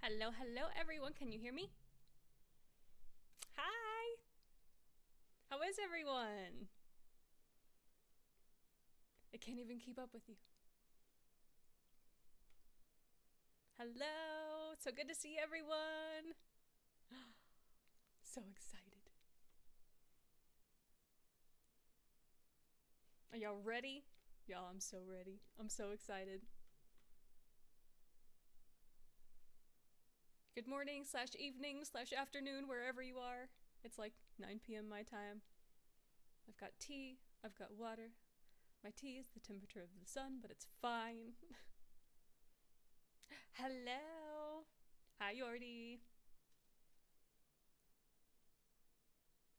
Hello, hello everyone. Can you hear me? Hi. How is everyone? I can't even keep up with you. Hello. So good to see everyone. So excited. Are y'all ready? Y'all, I'm so ready. I'm so excited. Good morning slash evening slash afternoon, wherever you are. It's like 9 p.m. my time. I've got tea. I've got water. My tea is the temperature of the sun, but it's fine. Hello. Hi, Yordi.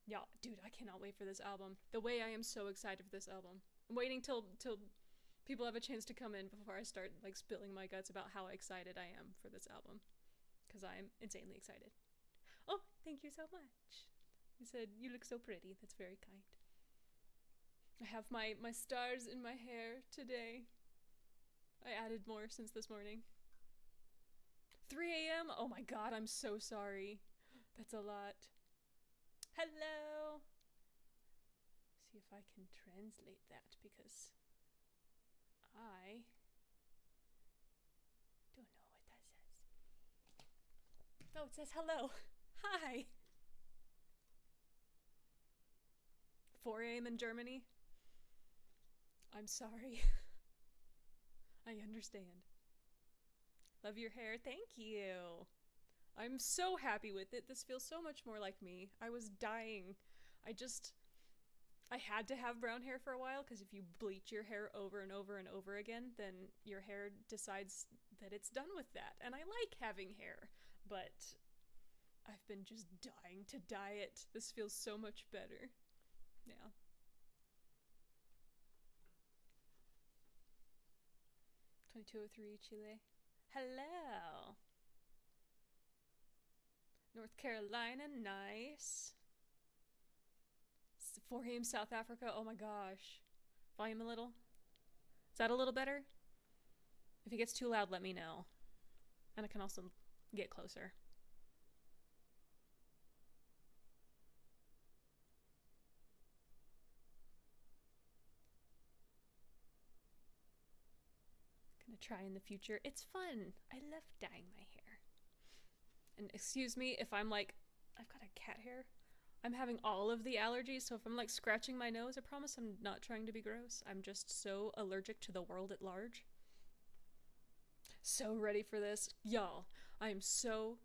Yeah, dude, I cannot wait for this album. The way I am so excited for this album. I'm waiting till people have a chance to come in before I start like spilling my guts about how excited I am for this album. Because I'm insanely excited. Oh, thank you so much. You said you look so pretty. That's very kind. I have my stars in my hair today. I added more since this morning. 3 a.m.? Oh my god, I'm so sorry. That's a lot. Hello! See if I can translate that because I don't know what that says. Oh, it says hello. Hi! 4 a.m. in Germany? I'm sorry. I understand. Love your hair. Thank you. I'm so happy with it. This feels so much more like me. I was dying. I had to have brown hair for a while because if you bleach your hair over and over and over again, then your hair decides that it's done with that. And I like having hair, but I've been just dying to dye it. This feels so much better. Yeah. $22.03 Chile. Hello. North Carolina, nice. 4 a.m. South Africa, oh my gosh. Volume a little. Is that a little better? If it gets too loud, let me know. And I can also get closer. Gonna try in the future. It's fun. I love dyeing my hair. And excuse me if I'm like, I've got a cat hair. I'm having all of the allergies, so if I'm like scratching my nose, I promise I'm not trying to be gross. I'm just so allergic to the world at large. So ready for this. Y'all, I am so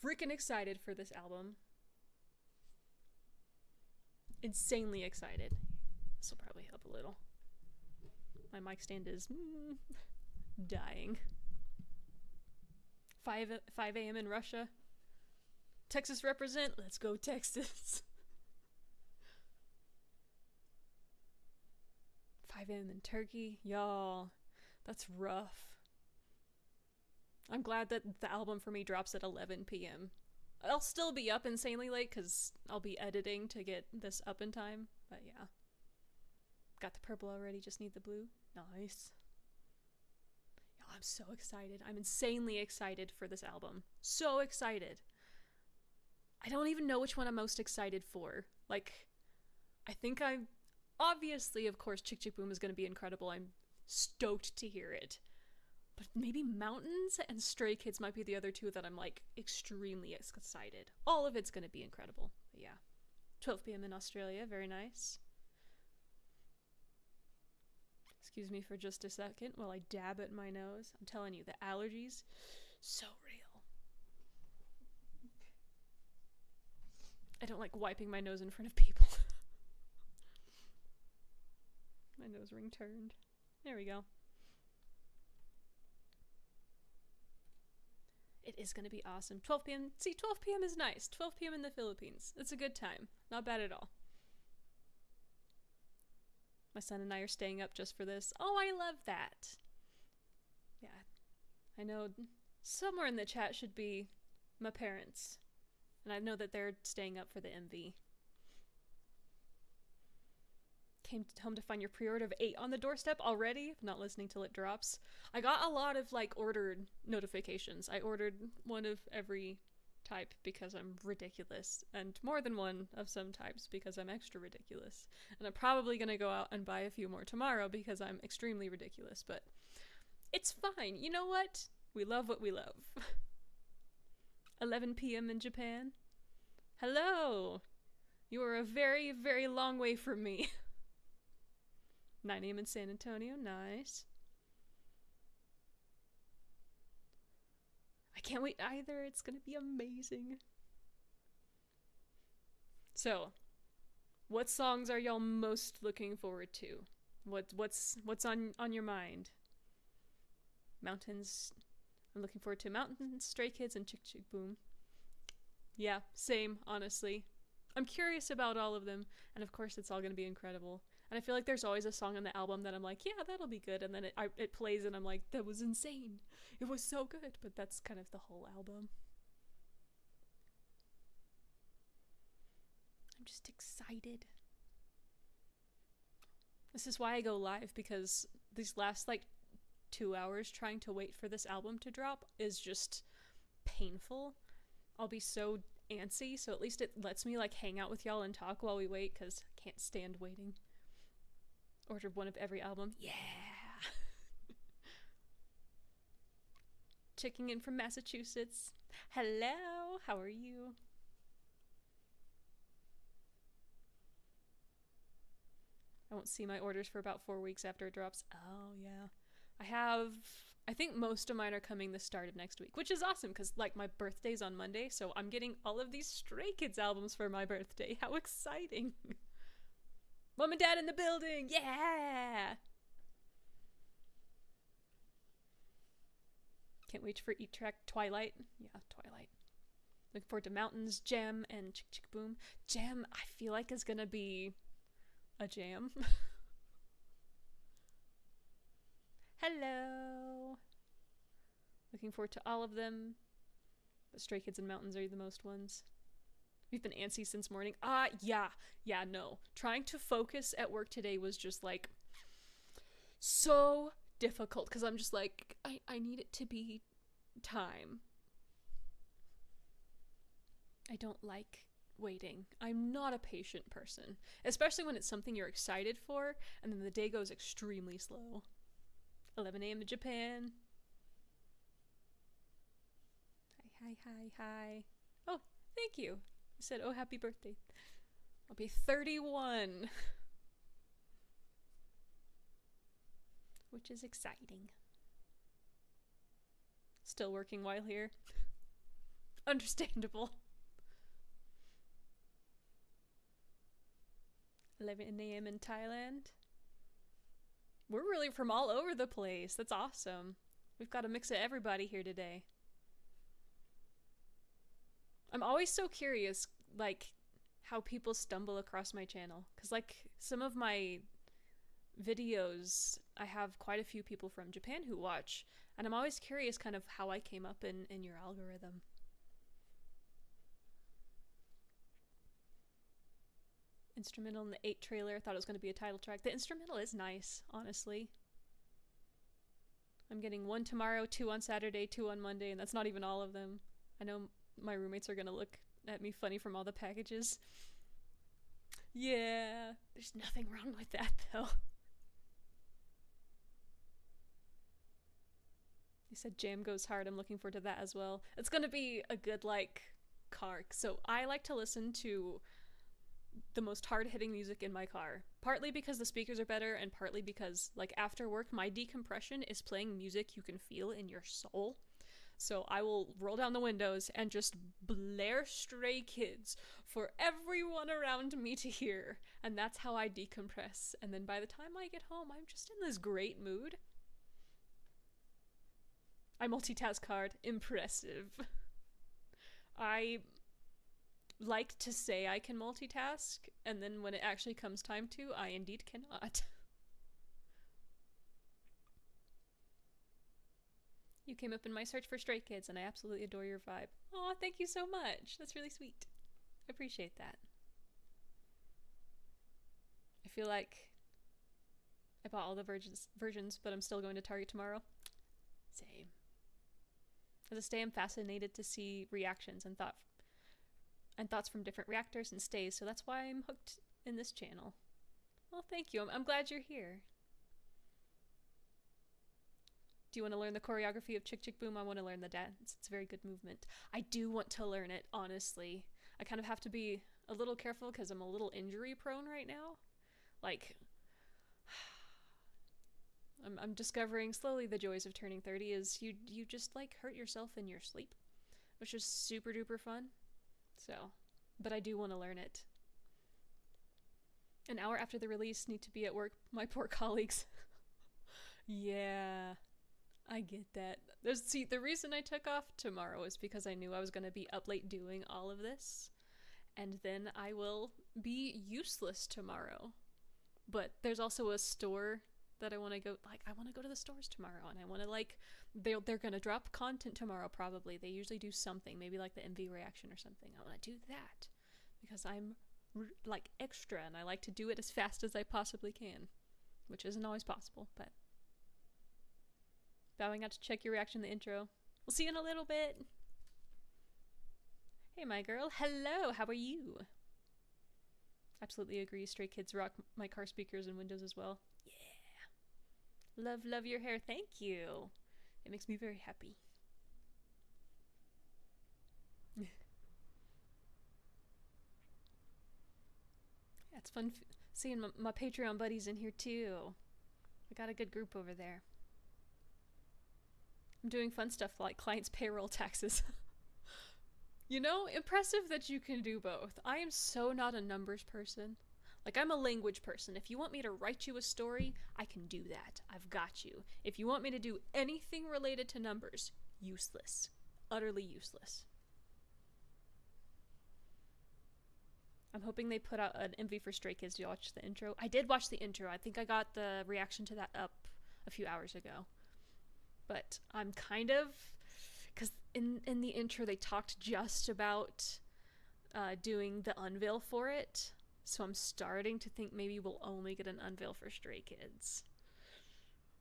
freaking excited for this album. Insanely excited. This will probably help a little. My mic stand is dying. 5 a.m. in Russia. Texas represent. Let's go, Texas. 5 a.m. in Turkey. Y'all, that's rough. I'm glad that the album for me drops at 11 p.m. I'll still be up insanely late because I'll be editing to get this up in time. But yeah. Got the purple already, just need the blue. Nice. Y'all, I'm so excited. I'm insanely excited for this album. So excited. I don't even know which one I'm most excited for. Like, I think I'm... Obviously, of course, Chick Chick Boom is going to be incredible. I'm stoked to hear it. But maybe Mountains and Stray Kids might be the other two that I'm, like, extremely excited. All of it's going to be incredible. But yeah. 12 p.m. in Australia. Very nice. Excuse me for just a second while I dab at my nose. I'm telling you, the allergies, so real. I don't like wiping my nose in front of people. My nose ring turned. There we go. It is going to be awesome. 12 p.m. See, 12 p.m. is nice. 12 p.m. in the Philippines. It's a good time. Not bad at all. My son and I are staying up just for this. Oh, I love that. Yeah. I know somewhere in the chat should be my parents. And I know that they're staying up for the MV. came home to find your pre-order of 8 on the doorstep already. Not listening till it drops. I got a lot of like ordered notifications. I ordered one of every type because I'm ridiculous, and more than one of some types because I'm extra ridiculous. And I'm probably gonna go out and buy a few more tomorrow because I'm extremely ridiculous, but it's fine. You know what? We love what we love. 11 p.m. in Japan. Hello! You are a very, very long way from me. 9 a.m. in San Antonio. Nice. I can't wait either. It's gonna be amazing. So, what songs are y'all most looking forward to? What's on your mind? Mountains. I'm looking forward to Mountains, Stray Kids, and Chick Chick Boom. Yeah, same, honestly. I'm curious about all of them, and of course it's all gonna be incredible. And I feel like there's always a song on the album that I'm like, yeah, that'll be good, and then it plays and I'm like, that was insane. It was so good, but that's kind of the whole album. I'm just excited. This is why I go live, because these last like 2 hours trying to wait for this album to drop is just painful. I'll be so antsy, so at least it lets me like hang out with y'all and talk while we wait, because I can't stand waiting. Ordered one of every album. Yeah! Checking in from Massachusetts. Hello! How are you? I won't see my orders for about 4 weeks after it drops. Oh, yeah. I think most of mine are coming the start of next week, which is awesome because like my birthday's on Monday, so I'm getting all of these Stray Kids albums for my birthday. How exciting! Mom and Dad in the building! Yeah! Can't wait for Eat Track Twilight. Yeah, Twilight. Looking forward to Mountains, Gem, and Chick Chick Boom. Gem, I feel like is gonna be a jam. Hello! Looking forward to all of them. But Stray Kids and Mountains are the most ones. We've been antsy since morning. Yeah, no. Trying to focus at work today was just like so difficult because I'm just like, I need it to be time. I don't like waiting. I'm not a patient person, especially when it's something you're excited for and then the day goes extremely slow. 11 a.m. in Japan. Hi. Oh, thank you. You said, oh, happy birthday. I'll be 31. Which is exciting. Still working while here. Understandable. 11 a.m. in Thailand. We're really from all over the place. That's awesome. We've got a mix of everybody here today. I'm always so curious, like, how people stumble across my channel. Because, like, some of my videos, I have quite a few people from Japan who watch. And I'm always curious kind of how I came up in your algorithm. Instrumental in the 8 trailer. I thought it was going to be a title track. The instrumental is nice, honestly. I'm getting 1 tomorrow, 2 on Saturday, 2 on Monday, and that's not even all of them. I know my roommates are going to look at me funny from all the packages. Yeah, there's nothing wrong with that, though. They said Jam goes hard. I'm looking forward to that as well. It's going to be a good, like, car. So I like to listen to the most hard-hitting music in my car. Partly because the speakers are better, and partly because, like, after work, my decompression is playing music you can feel in your soul. So I will roll down the windows and just blare Stray Kids for everyone around me to hear. And that's how I decompress. And then by the time I get home, I'm just in this great mood. I multitask hard. Impressive. I like to say I can multitask, and then when it actually comes time to, I indeed cannot. You came up in my search for Stray Kids, and I absolutely adore your vibe. Aw, thank you so much. That's really sweet. I appreciate that. I feel like I bought all the versions, but I'm still going to Target tomorrow. Same. As I stay, I'm fascinated to see reactions and thoughts from different reactors and stays, so that's why I'm hooked in this channel. Well, thank you. I'm glad you're here. Do you want to learn the choreography of Chick Chick Boom? I want to learn the dance. It's a very good movement. I do want to learn it, honestly. I kind of have to be a little careful because I'm a little injury prone right now. Like, I'm discovering slowly the joys of turning 30 is you just like hurt yourself in your sleep, which is super duper fun. So, but I do want to learn it. An hour after the release, need to be at work. My poor colleagues. Yeah, I get that. See, the reason I took off tomorrow is because I knew I was going to be up late doing all of this, and then I will be useless tomorrow. But there's also a store that I want to go, like, I want to go to the stores tomorrow, and I want to, like, they're going to drop content tomorrow probably. They usually do something, maybe like the MV reaction or something. I want to do that because I'm like extra and I like to do it as fast as I possibly can, which isn't always possible, but bowing out to check your reaction in the intro. We'll see you in a little bit. Hey, my girl. Hello. How are you? Absolutely agree. Stray Kids rock my car speakers and windows as well. Yeah. Love your hair. Thank you. It makes me very happy. Yeah, it's fun seeing my Patreon buddies in here too. I got a good group over there. I'm doing fun stuff like clients' payroll taxes. You know, impressive that you can do both. I am so not a numbers person. Like, I'm a language person. If you want me to write you a story, I can do that. I've got you. If you want me to do anything related to numbers, useless. Utterly useless. I'm hoping they put out an MV for Stray Kids. Do you watch the intro? I did watch the intro. I think I got the reaction to that up a few hours ago. But I'm kind of... Because in the intro, they talked just about doing the unveil for it. So I'm starting to think maybe we'll only get an unveil for Stray Kids.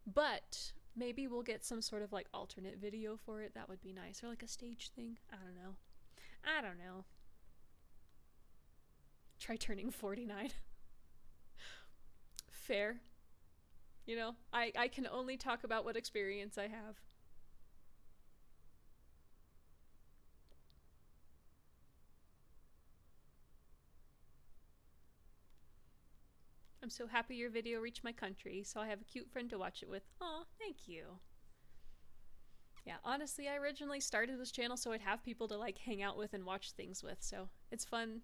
But maybe we'll get some sort of like alternate video for it. That would be nice. Or like a stage thing. I don't know. Try turning 49. Fair. You know, I can only talk about what experience I have. I'm so happy your video reached my country, so I have a cute friend to watch it with. Aw, thank you. Yeah, honestly, I originally started this channel so I'd have people to like hang out with and watch things with, so it's fun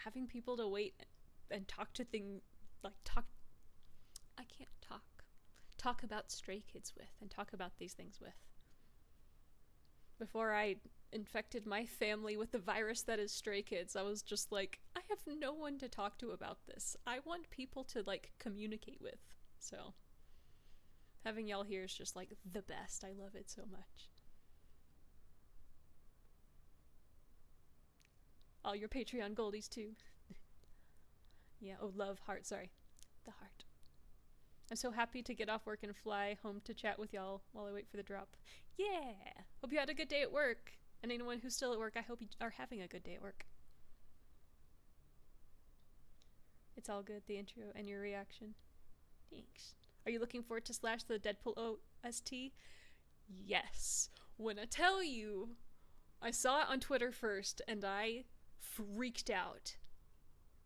having people to wait and talk to talk about Stray Kids with and talk about these things with. Before I infected my family with the virus that is Stray Kids, I was just like, I have no one to talk to about this. I want people to like communicate with. So having y'all here is just like the best. I love it so much. All your Patreon goldies too. Yeah, oh, love, heart, sorry. The heart. I'm so happy to get off work and fly home to chat with y'all while I wait for the drop. Yeah! Hope you had a good day at work. And anyone who's still at work, I hope you are having a good day at work. It's all good, the intro and your reaction. Thanks. Are you looking forward to Slash the Deadpool OST? Yes. When I tell you, I saw it on Twitter first, and I freaked out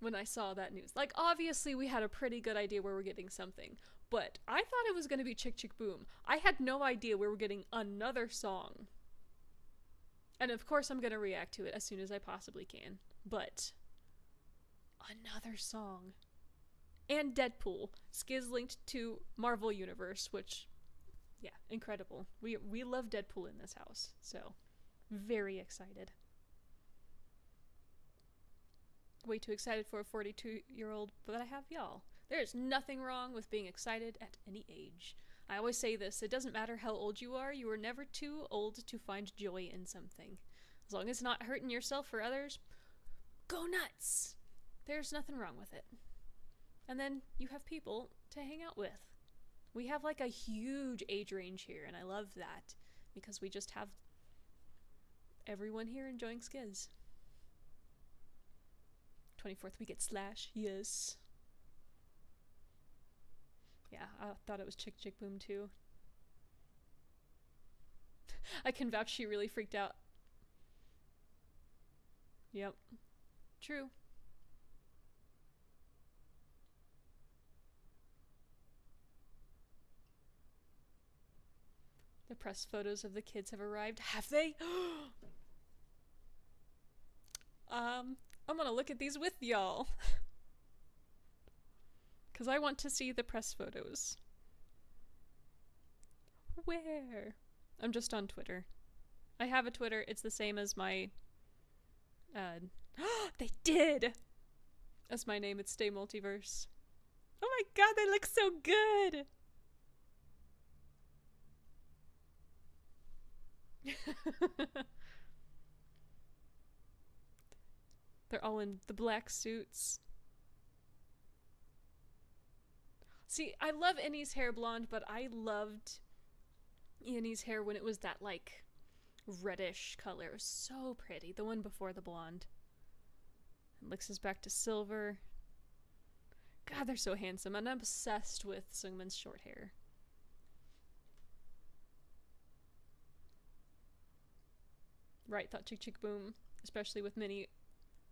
when I saw that news. Like, obviously we had a pretty good idea where we're getting something, but I thought it was going to be Chick Chick Boom. I had no idea we were getting another song. And of course I'm going to react to it as soon as I possibly can. But another song. And Deadpool. Skiz linked to Marvel Universe, which, yeah, incredible. We love Deadpool in this house, so very excited. Way too excited for a 42-year-old, but I have y'all. There is nothing wrong with being excited at any age. I always say this, it doesn't matter how old you are never too old to find joy in something. As long as it's not hurting yourself or others, go nuts! There's nothing wrong with it. And then you have people to hang out with. We have like a huge age range here, and I love that because we just have everyone here enjoying Skiz. 24th we get Slash, yes. Yeah, I thought it was Chick Chick Boom too. I can vouch she really freaked out. Yep. True. The press photos of the kids have arrived. Have they? I'm gonna look at these with y'all. Because I want to see the press photos. Where? I'm just on Twitter. I have a Twitter. It's the same as my... they did! That's my name. It's Stay Multiverse. Oh my god, they look so good! They're all in the black suits. See, I love Annie's hair blonde, but I loved Annie's hair when it was that, like, reddish color. It was so pretty. The one before the blonde. And Lix is back to silver. God, they're so handsome. And I'm obsessed with Seungmin's short hair. Right, thought Chick Chick Boom, especially with Minnie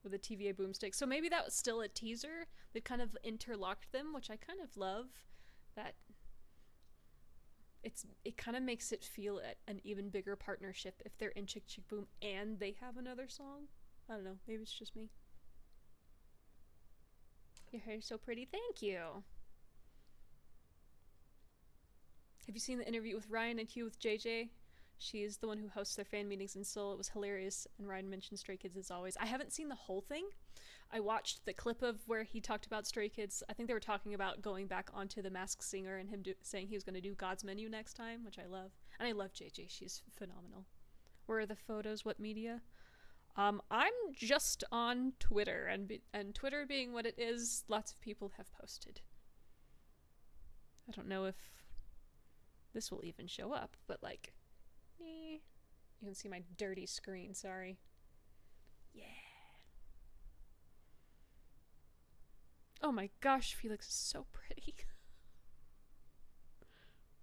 with a TVA boomstick. So maybe that was still a teaser. They've kind of interlocked them, which I kind of love. That it kind of makes it feel an even bigger partnership if they're in Chick Chick Boom and they have another song. I don't know, maybe it's just me. Your hair's so pretty, thank you. Have you seen the interview with Ryan and Hugh with JJ? She is the one who hosts their fan meetings in Seoul. It was hilarious, and Ryan mentioned Stray Kids as always. I haven't seen the whole thing. I watched the clip of where he talked about Stray Kids. I think they were talking about going back onto The Masked Singer and him saying he was going to do God's Menu next time, which I love. And I love JJ. She's phenomenal. Where are the photos? What media? I'm just on Twitter, and Twitter being what it is, lots of people have posted. I don't know if this will even show up, but like... You can see my dirty screen, sorry. Yeah. Oh my gosh, Felix is so pretty.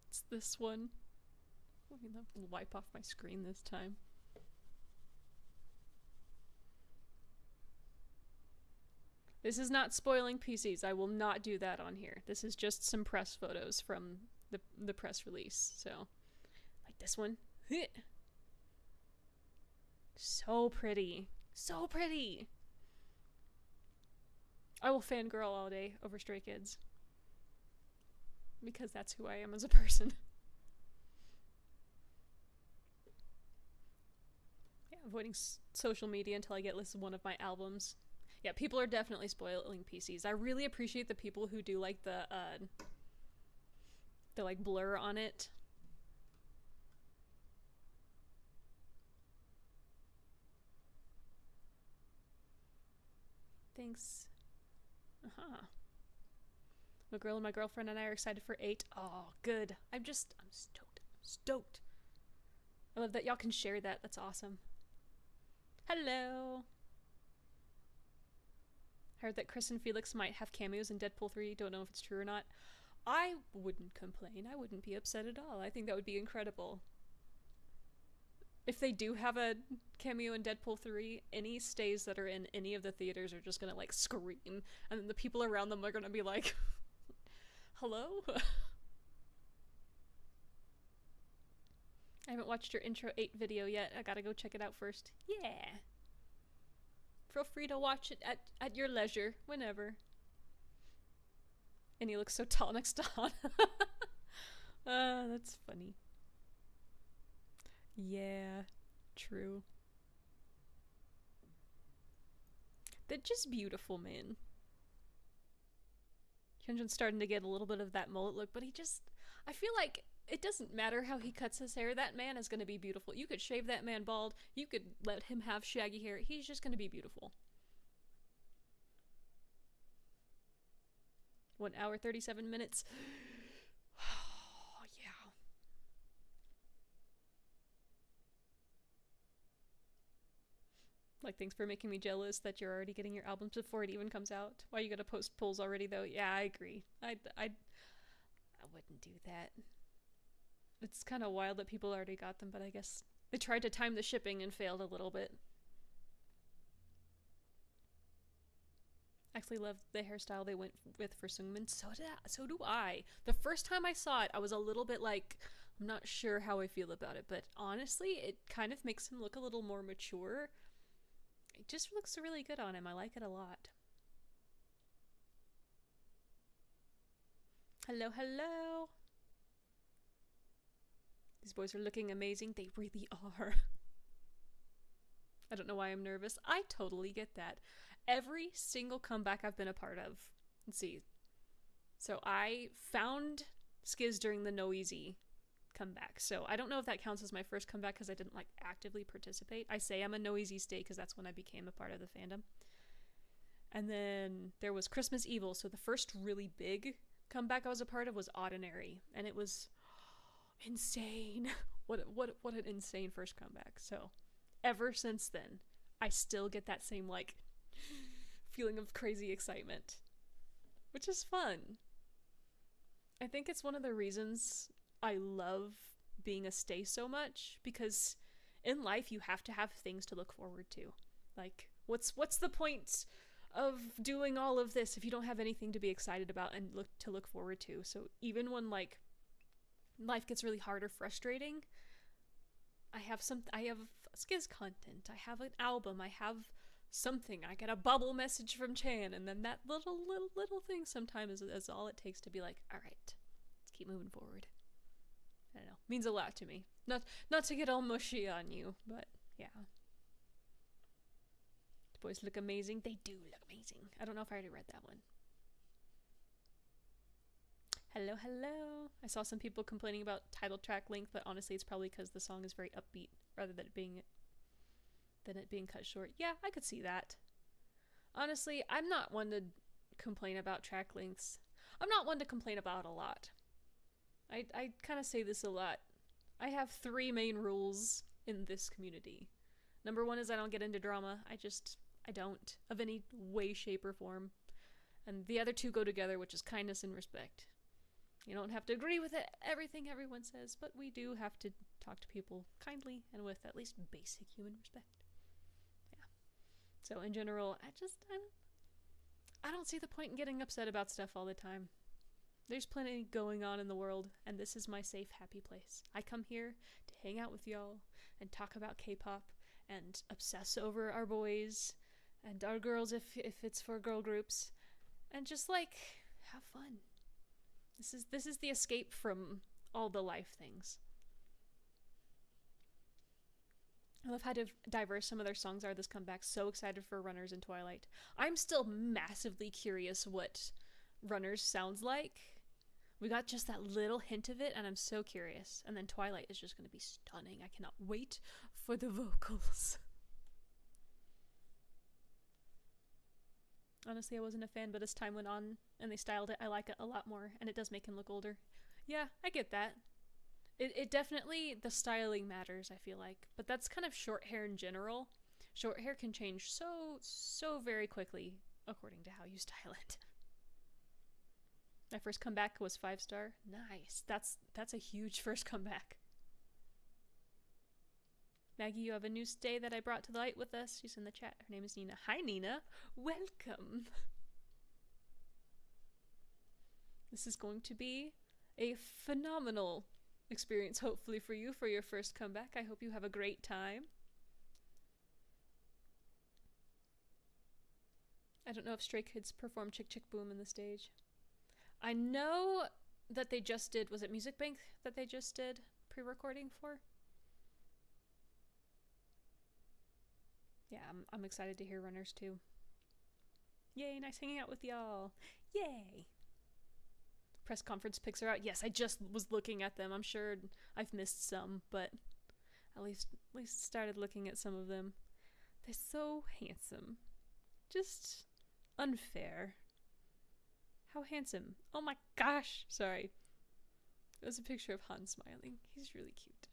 It's this one. Let me wipe off my screen this time. This is not spoiling PCs. I will not do that on here. This is just some press photos from the press release. So, like this one. So pretty. So pretty. I will fangirl all day over Stray Kids. Because that's who I am as a person. Yeah, avoiding social media until I get listed one of my albums. Yeah, people are definitely spoiling PCs. I really appreciate the people who do like the like blur on it. Thanks. My girl and my girlfriend and I are excited for 8. Oh, good. I'm stoked. I'm stoked. I love that y'all can share that. That's awesome. Hello. Heard that Chris and Felix might have cameos in Deadpool 3. Don't know if it's true or not. I wouldn't complain. I wouldn't be upset at all. I think that would be incredible. If they do have a cameo in Deadpool 3, any stays that are in any of the theaters are just gonna like scream, and then the people around them are gonna be like, hello? I haven't watched your intro 8 video yet. I gotta go check it out first. Yeah. Feel free to watch it at your leisure, whenever. And he looks so tall next to Han. That's funny. Yeah, true. They're just beautiful, man. Hyunjin's starting to get a little bit of that mullet look, but I feel like it doesn't matter how he cuts his hair. That man is going to be beautiful. You could shave that man bald. You could let him have shaggy hair. He's just going to be beautiful. 1 hour 37 minutes. Oh, yeah. Like, thanks for making me jealous that you're already getting your albums before it even comes out. Why you gotta post polls already, though? Yeah, I agree. I wouldn't do that. It's kind of wild that people already got them, but I guess they tried to time the shipping and failed a little bit. Actually love the hairstyle they went with for Sungmin. So do I. The first time I saw it, I was a little bit like, I'm not sure how I feel about it, but honestly, it kind of makes him look a little more mature. It just looks really good on him. I like it a lot. Hello, hello. These boys are looking amazing. They really are. I don't know why I'm nervous. I totally get that. Every single comeback I've been a part of. Let's see. So I found Skiz during the No Easy comeback. So I don't know if that counts as my first comeback because I didn't like actively participate. I say I'm a No Easy stay because that's when I became a part of the fandom. And then there was Christmas Evil. So the first really big comeback I was a part of was Ordinary, and it was insane. What an insane first comeback. So ever since then, I still get that same like feeling of crazy excitement, which is fun. I think it's one of the reasons I love being a stay so much, because in life you have to have things to look forward to. Like, what's the point of doing all of this if you don't have anything to be excited about and look forward to? So even when like life gets really hard or frustrating, I have Skiz content, I have an album, I have something, I get a bubble message from Chan, and then that little thing sometimes is all it takes to be like, all right, let's keep moving forward. I don't know, means a lot to me. Not to get all mushy on you, but yeah. The boys look amazing. They do look amazing. I don't know if I already read that one. Hello, hello. I saw some people complaining about title track length, but honestly it's probably because the song is very upbeat rather than it being cut short. Yeah, I could see that. Honestly, I'm not one to complain about track lengths. I'm not one to complain about a lot. I kind of say this a lot. I have 3 main rules in this community. Number 1 is I don't get into drama. I don't, of any way, shape, or form. And the other 2 go together, which is kindness and respect. You don't have to agree with everything everyone says, but we do have to talk to people kindly and with at least basic human respect. Yeah. So in general, I don't see the point in getting upset about stuff all the time. There's plenty going on in the world, and this is my safe, happy place. I come here to hang out with y'all and talk about K-pop and obsess over our boys and our girls if it's for girl groups, and just like have fun. This is the escape from all the life things. I love how diverse some of their songs are this comeback. So excited for Runners and Twilight. I'm still massively curious what Runners sounds like. We got just that little hint of it, and I'm so curious. And then Twilight is just going to be stunning. I cannot wait for the vocals. Honestly, I wasn't a fan, but as time went on and they styled it, I like it a lot more, and it does make him look older. Yeah, I get that. It definitely, the styling matters, I feel like. But that's kind of short hair in general. Short hair can change so very quickly according to how you style it. My first comeback was 5-star. Nice. That's a huge first comeback. Maggie, you have a new stay that I brought to the light with us. She's in the chat. Her name is Nina. Hi, Nina. Welcome. This is going to be a phenomenal experience, hopefully, for you for your first comeback. I hope you have a great time. I don't know if Stray Kids performed Chick Chick Boom in the stage. I know that they just did, was it Music Bank that they just did pre-recording for? Yeah, I'm excited to hear Runners too. Yay, nice hanging out with y'all. Yay! Press conference pics are out. Yes, I just was looking at them. I'm sure I've missed some, but at least started looking at some of them. They're so handsome. Just unfair. How handsome. Oh my gosh. Sorry. It was a picture of Han smiling. He's really cute.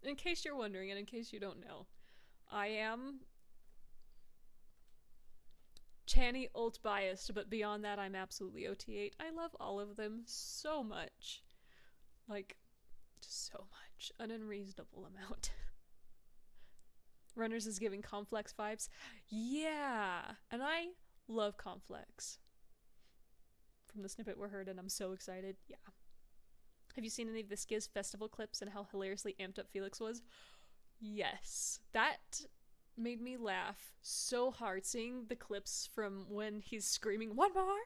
In case you're wondering, and in case you don't know, I am Channy ult biased, but beyond that, I'm absolutely OT8. I love all of them so much. Like, just so much. An unreasonable amount. Runners is giving Complex vibes. Yeah! And I love Complex. From the snippet we heard, and I'm so excited. Yeah. Have you seen any of the Skiz festival clips and how hilariously amped up Felix was? Yes. That made me laugh so hard seeing the clips from when he's screaming, "One more!"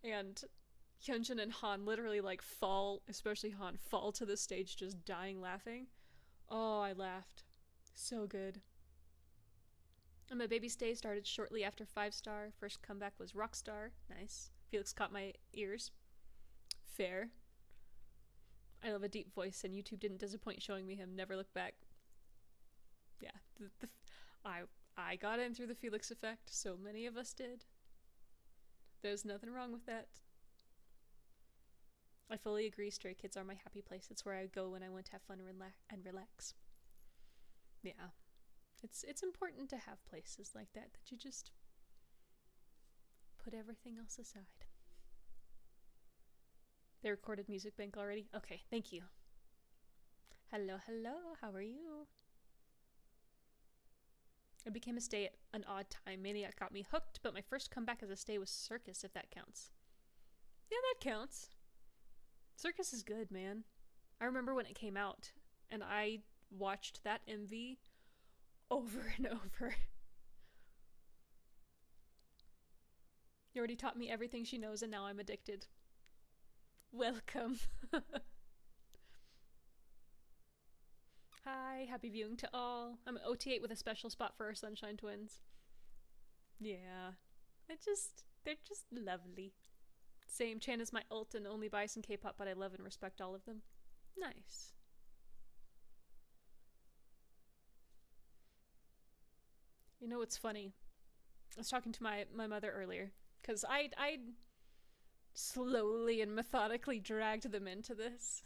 And Hyunjin and Han literally like fall, especially Han, fall to the stage just dying laughing. Oh, I laughed. So good. And my baby stay started shortly after 5-star. First comeback was Rockstar. Nice. Felix caught my ears. Fair. I love a deep voice, and YouTube didn't disappoint showing me him. Never look back. Yeah, I got in through the Felix effect. So many of us did. There's nothing wrong with that. I fully agree. Stray Kids are my happy place. It's where I go when I want to have fun and relax. Yeah, it's important to have places like that you just put everything else aside. They recorded Music Bank already? Okay, thank you. Hello, hello, how are you? I became a stay at an odd time. Maniac got me hooked, but my first comeback as a stay was Circus, if that counts. Yeah, that counts. Circus is good, man. I remember when it came out, and I watched that MV over and over. You already taught me everything she knows, and now I'm addicted. Welcome. Hi, happy viewing to all. I'm an OT8 with a special spot for our Sunshine Twins. Yeah, they're just lovely. Same, Chan is my ult and only bias in K-pop, but I love and respect all of them. Nice. You know what's funny? I was talking to my mother earlier, because I slowly and methodically dragged them into this.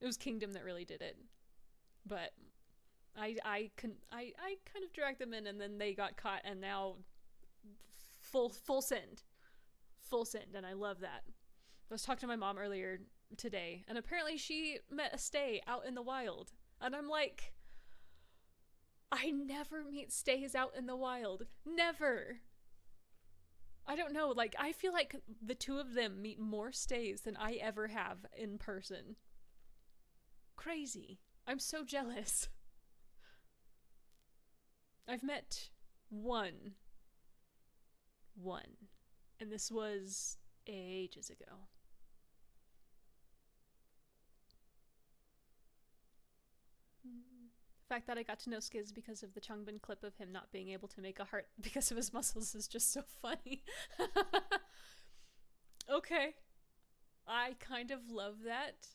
It was Kingdom that really did it. But I kind of dragged them in, and then they got caught, and now full send. Full send, and I love that. I was talking to my mom earlier today, and apparently she met a stay out in the wild. And I'm like, I never meet stays out in the wild. Never. I don't know, like, I feel like the two of them meet more stays than I ever have in person. Crazy. I'm so jealous. I've met one. And this was ages ago. The fact that I got to know Skiz because of the Changbin clip of him not being able to make a heart because of his muscles is just so funny. Okay. I kind of love that.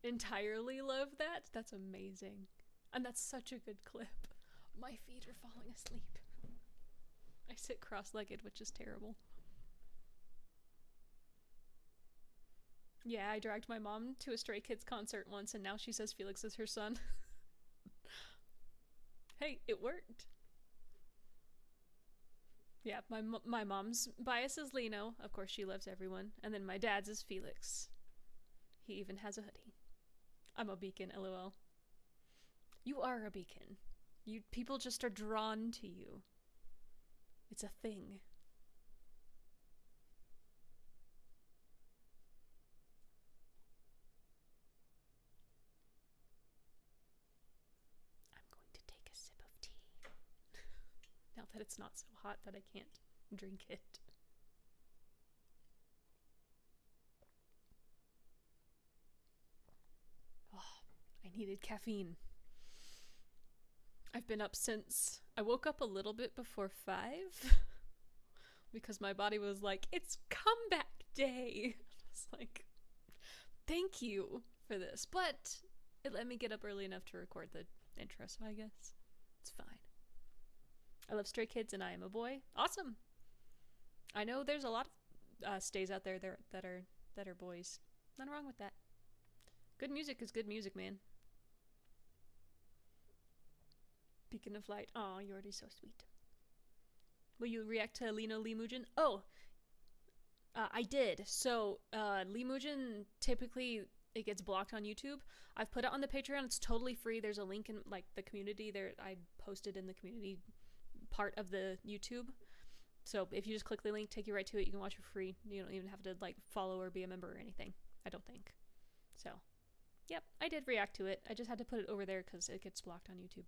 Entirely love that. That's amazing. And that's such a good clip. My feet are falling asleep. I sit cross-legged, which is terrible. Yeah, I dragged my mom to a Stray Kids concert once, and now she says Felix is her son. Hey, it worked. Yeah, my mom's bias is Lino. Of course, she loves everyone. And then my dad's is Felix. He even has a hoodie. I'm a beacon, lol. You are a beacon. People just are drawn to you. It's a thing. I'm going to take a sip of tea. Now that it's not so hot that I can't drink it. Oh, I needed caffeine. I've been up since I woke up a little bit before 5 because my body was like, it's comeback day. I was like, thank you for this. But it let me get up early enough to record the intro, so I guess it's fine. I love Stray Kids and I am a boy. Awesome. I know there's a lot of stays out there that are boys. Nothing wrong with that. Good music is good music, man. Beacon of Light. Aw, you're already so sweet. Will you react to Lino Limujin? Oh, I did. So, Limujin, typically it gets blocked on YouTube. I've put it on the Patreon. It's totally free. There's a link in like the community there. I posted in the community part of the YouTube. So if you just click the link, take you right to it. You can watch it for free. You don't even have to like follow or be a member or anything. I don't think. So, yep, I did react to it. I just had to put it over there because it gets blocked on YouTube.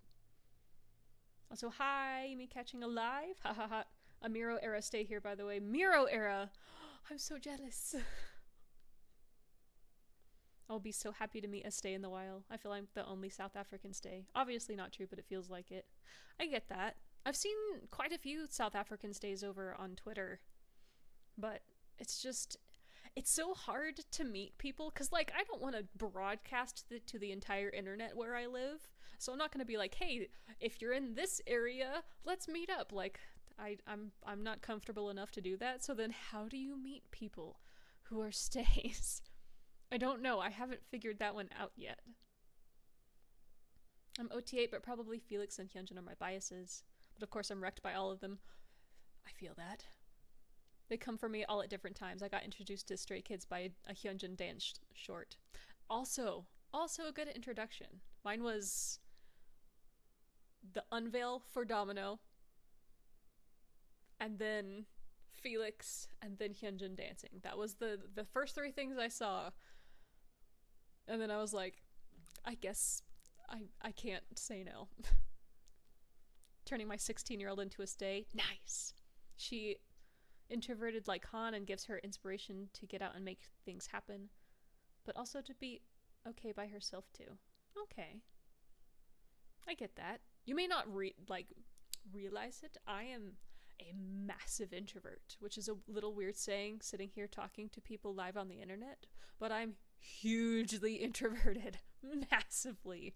Also, hi, me catching alive. Ha ha ha. A Miro era stay here, by the way. Miro era. I'm so jealous. I'll be so happy to meet a stay in the wild. I feel I'm the only South African stay. Obviously not true, but it feels like it. I get that. I've seen quite a few South African stays over on Twitter, but it's just, it's so hard to meet people because, like, I don't want to broadcast to the entire internet where I live. So I'm not going to be like, hey, if you're in this area, let's meet up. Like, I'm not comfortable enough to do that. So then how do you meet people who are stays? I don't know. I haven't figured that one out yet. I'm OT8, but probably Felix and Hyunjin are my biases. But of course I'm wrecked by all of them. I feel that. They come for me all at different times. I got introduced to Stray Kids by a Hyunjin dance short. Also a good introduction. Mine was the unveil for Domino, and then Felix, and then Hyunjin dancing. That was the first three things I saw. And then I was like, I guess I can't say no. Turning my 16-year-old into a stay. Nice. She introverted like Han and gives her inspiration to get out and make things happen, but also to be okay by herself too. Okay. I get that. You may not realize it. I am a massive introvert, which is a little weird saying sitting here talking to people live on the internet, but I'm hugely introverted. Massively.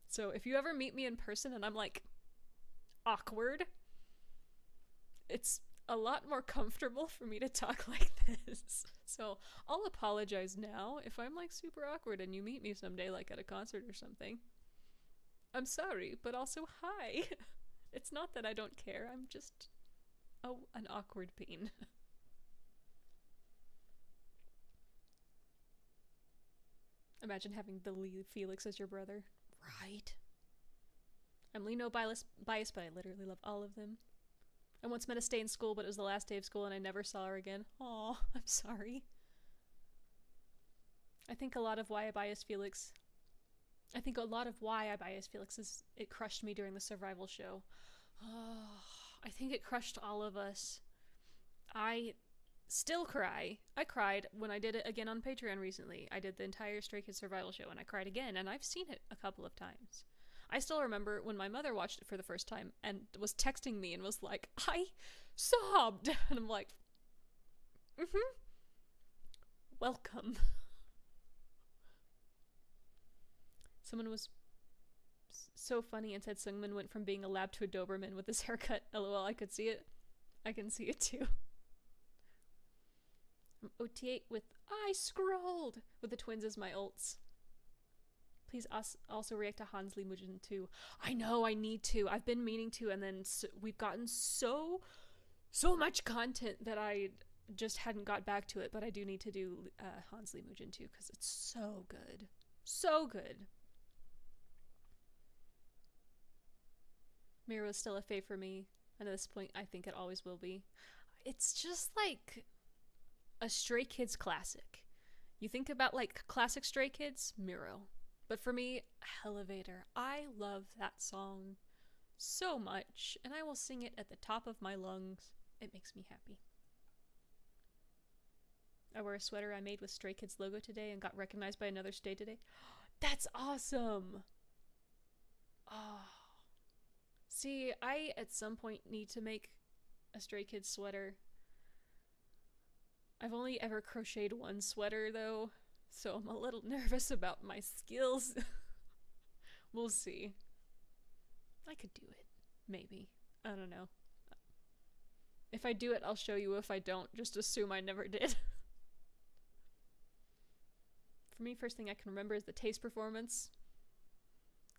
So if you ever meet me in person and I'm like awkward, it's a lot more comfortable for me to talk like this. So I'll apologize now if I'm like super awkward and you meet me someday like at a concert or something. I'm sorry, but also hi. It's not that I don't care, I'm just an awkward bean. Imagine having the Lee Felix as your brother. Right? I'm Lino biased, but I literally love all of them. I once met a stay in school, but it was the last day of school and I never saw her again. Aw, I'm sorry. I think a lot of why I bias Felix is it crushed me during the survival show. Oh, I think it crushed all of us. I still cry. I cried when I did it again on Patreon recently. I did the entire Stray Kids survival show and I cried again, and I've seen it a couple of times. I still remember when my mother watched it for the first time and was texting me and was like, I sobbed. And I'm like, welcome. Someone was so funny and said Sungmin went from being a lab to a Doberman with his haircut. LOL, I could see it. I can see it too. I'm OT8 with I scrolled with the twins as my ults. Please also react to Hans Limujin too. I know, I need to. I've been meaning to, and then we've gotten so much content that I just hadn't got back to it, but I do need to do Hans Limujin too, because it's so good. So good. Miro is still a fave for me, and at this point, I think it always will be. It's just like a Stray Kids classic. You think about like classic Stray Kids, Miro. But for me, Elevator. I love that song so much, and I will sing it at the top of my lungs. It makes me happy. I wear a sweater I made with Stray Kids logo today and got recognized by another stay today. That's awesome! Oh. See, I at some point need to make a Stray Kids sweater. I've only ever crocheted one sweater though, so I'm a little nervous about my skills. We'll see. I could do it. Maybe. I don't know. If I do it, I'll show you. If I don't, just assume I never did. For me, first thing I can remember is the taste performance.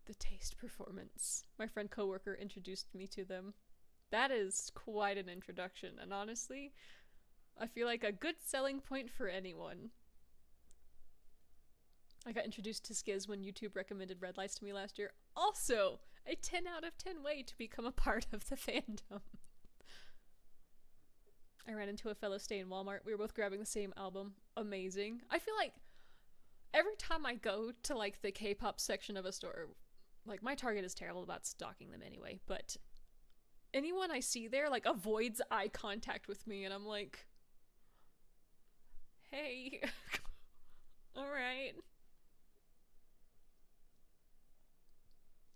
The taste performance. My friend coworker introduced me to them. That is quite an introduction, and honestly, I feel like a good selling point for anyone. I got introduced to Skiz when YouTube recommended Red Lights to me last year. Also, a 10 out of 10 way to become a part of the fandom. I ran into a fellow stay in Walmart. We were both grabbing the same album. Amazing. I feel like every time I go to like the K-pop section of a store, like my Target is terrible about stocking them anyway, but anyone I see there like avoids eye contact with me, and I'm like, hey, all right.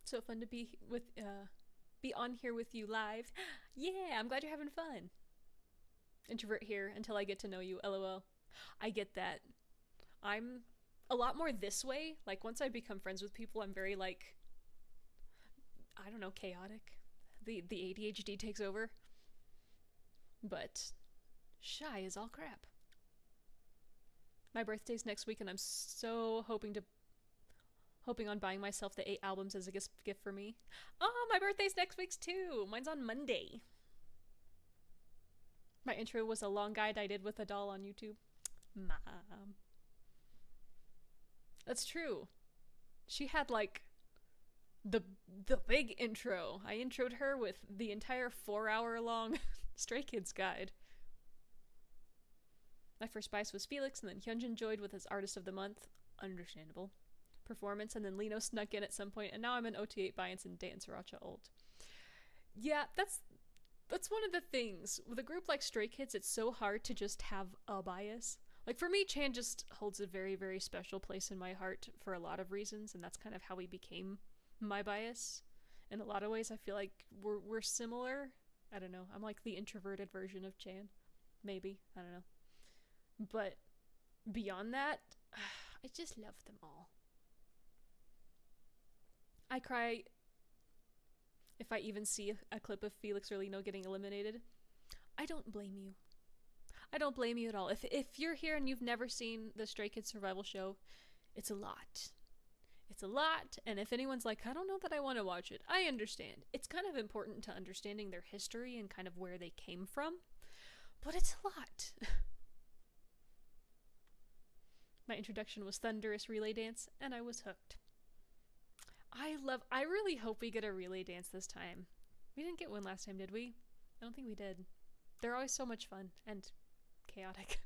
So fun to be on here with you live. Yeah, I'm glad you're having fun. Introvert here until I get to know you, lol. I get that. I'm a lot more this way. Like, once I become friends with people, I'm very, like, I don't know, chaotic. The ADHD takes over. But shy is all crap. My birthday's next week, and I'm so hoping on buying myself the 8 albums as a gift for me. Oh, my birthday's next week's too. Mine's on Monday. My intro was a long guide I did with a doll on YouTube. Mom. That's true. She had like the big intro. I introed her with the entire 4-hour-long Stray Kids guide. My first bias was Felix, and then Hyunjin joined with his Artist of the Month. Understandable. Performance, and then Lino snuck in at some point, and now I'm an OT8 bias and Dan Sriracha ult. Yeah, that's one of the things. With a group like Stray Kids, it's so hard to just have a bias. Like, for me, Chan just holds a very, very special place in my heart for a lot of reasons, and that's kind of how he became my bias. In a lot of ways, I feel like we're similar. I don't know. I'm like the introverted version of Chan. Maybe. I don't know. But beyond that, I just love them all. I cry if I even see a clip of Felix or Lino getting eliminated. I don't blame you. I don't blame you at all. If you're here and you've never seen the Stray Kids survival show, it's a lot. It's a lot, and if anyone's like, I don't know that I want to watch it, I understand. It's kind of important to understanding their history and kind of where they came from, but it's a lot. My introduction was Thunderous Relay Dance, and I was hooked. I really hope we get a relay dance this time. We didn't get one last time, did we? I don't think we did. They're always so much fun and chaotic.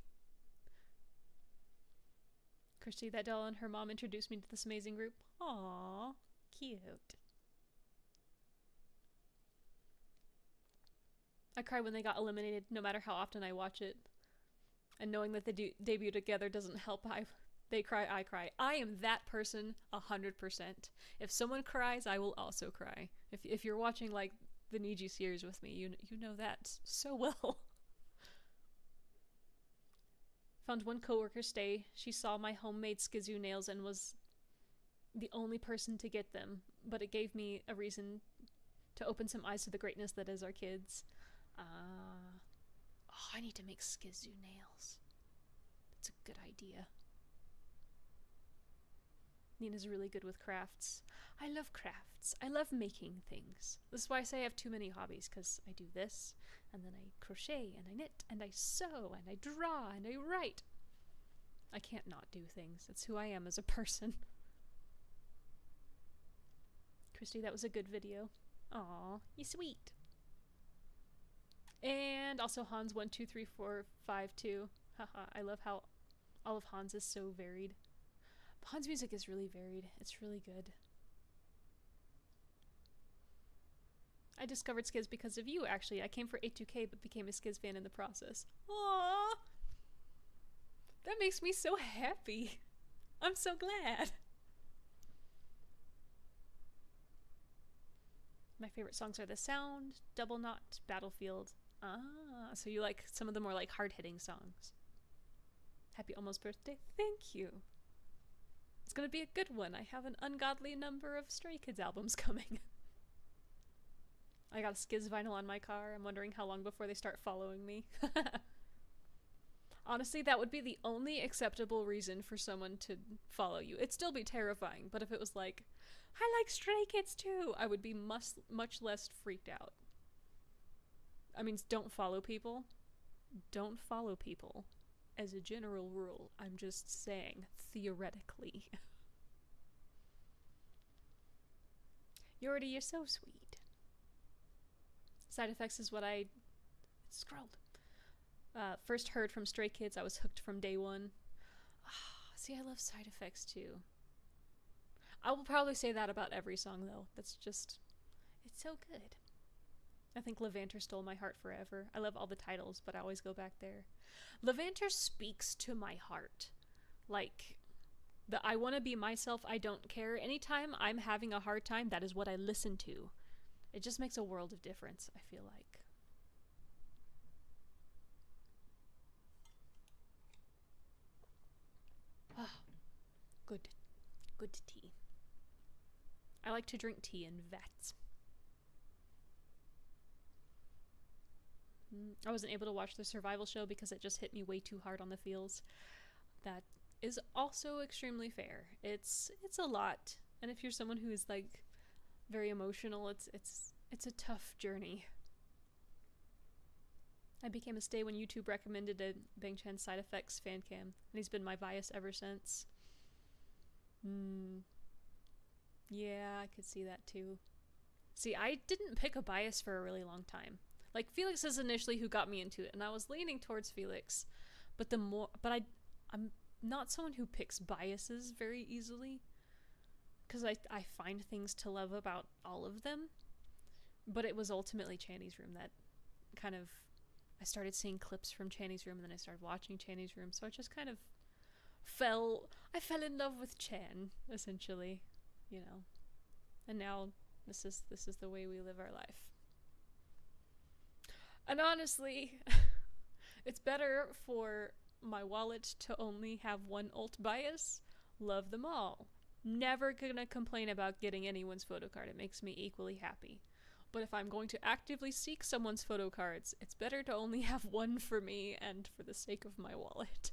Christy, that doll and her mom introduced me to this amazing group. Aww, cute. I cry when they got eliminated, no matter how often I watch it. And knowing that they debut together doesn't help. They cry, I cry. I am that person 100%. If someone cries, I will also cry. If you're watching like the Niji series with me, you know that so well. Found one coworker stay. She saw my homemade Skizoo nails and was the only person to get them, but it gave me a reason to open some eyes to the greatness that is our kids. I need to make Skizoo nails. That's a good idea. Nina's really good with crafts. I love crafts. I love making things. This is why I say I have too many hobbies, because I do this, and then I crochet, and I knit, and I sew, and I draw, and I write. I can't not do things. It's who I am as a person. Christy, that was a good video. Aw, you sweet. And also Hans 123452. Haha, I love how all of Hans is so varied. Hans' music is really varied. It's really good. I discovered Skiz because of you, actually. I came for A2K, but became a Skiz fan in the process. Aww! That makes me so happy. I'm so glad. My favorite songs are The Sound, Double Knot, Battlefield. So you like some of the more like hard-hitting songs. Happy almost birthday. Thank you. It's gonna be a good one. I have an ungodly number of Stray Kids albums coming. I got a Skiz vinyl on my car. I'm wondering how long before they start following me. Honestly, that would be the only acceptable reason for someone to follow you. It'd still be terrifying, but if it was like, I like Stray Kids too, I would be much less freaked out. I mean, don't follow people. Don't follow people. As a general rule, I'm just saying, theoretically. Yordi, you're so sweet. Side effects is what I scrolled. First heard from Stray Kids, I was hooked from day one. See, I love side effects too. I will probably say that about every song though. That's just, it's so good. I think Levanter stole my heart forever. I love all the titles, but I always go back there. Levanter speaks to my heart. Like, the I want to be myself, I don't care. Anytime I'm having a hard time, that is what I listen to. It just makes a world of difference, I feel like. Good tea. I like to drink tea in vats. I wasn't able to watch the survival show because it just hit me way too hard on the feels. That is also extremely fair. It's a lot, and if you're someone who is like very emotional, it's a tough journey. I became a stay when YouTube recommended a Bang Chan Side Effects fan cam, and he's been my bias ever since. Yeah, I could see that too. See, I didn't pick a bias for a really long time. Like, Felix is initially who got me into it, and I was leaning towards Felix, but I'm not someone who picks biases very easily, because I find things to love about all of them, but it was ultimately Channy's Room that kind of, I started seeing clips from Channy's Room, and then I started watching Channy's Room, so I just kind of I fell in love with Chan, essentially, you know, and now this is the way we live our life. And honestly, it's better for my wallet to only have one alt bias. Love them all. Never gonna complain about getting anyone's photo card. It makes me equally happy. But if I'm going to actively seek someone's photo cards, it's better to only have one for me and for the sake of my wallet.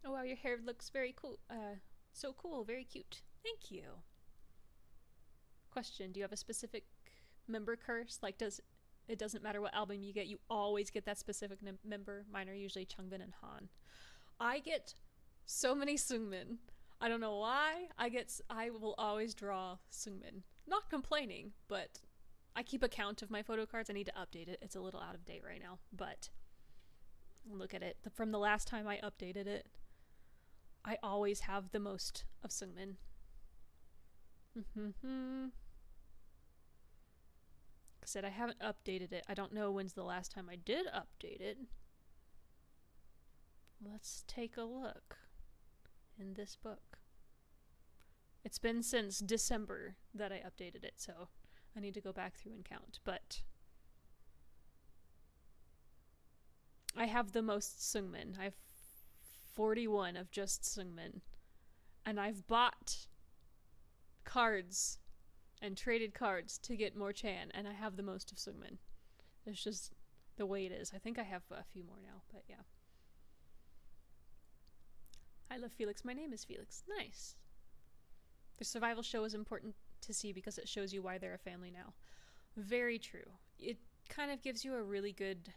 Oh wow, your hair looks very cool. So cool, very cute. Thank you. Question, do you have a specific member curse? Like, it doesn't matter what album you get, you always get that specific member? Mine are usually Changbin and Han. I get so many Seungmin. I don't know why. I will always draw Seungmin. Not complaining, but I keep a count of my photo cards. I need to update it. It's a little out of date right now, but look at it. From the last time I updated it, I always have the most of Seungmin. I said I haven't updated it. I don't know when's the last time I did update it. Let's take a look in this book. It's been since December that I updated it, so I need to go back through and count, but I have the most Seungmin. I have 41 of just Seungmin. And I've bought cards and traded cards to get more Chan, and I have the most of Seungmin. It's just the way it is. I think I have a few more now, but yeah. I love Felix. My name is Felix. Nice. The survival show is important to see because it shows you why they're a family now. Very true. It kind of gives you a really good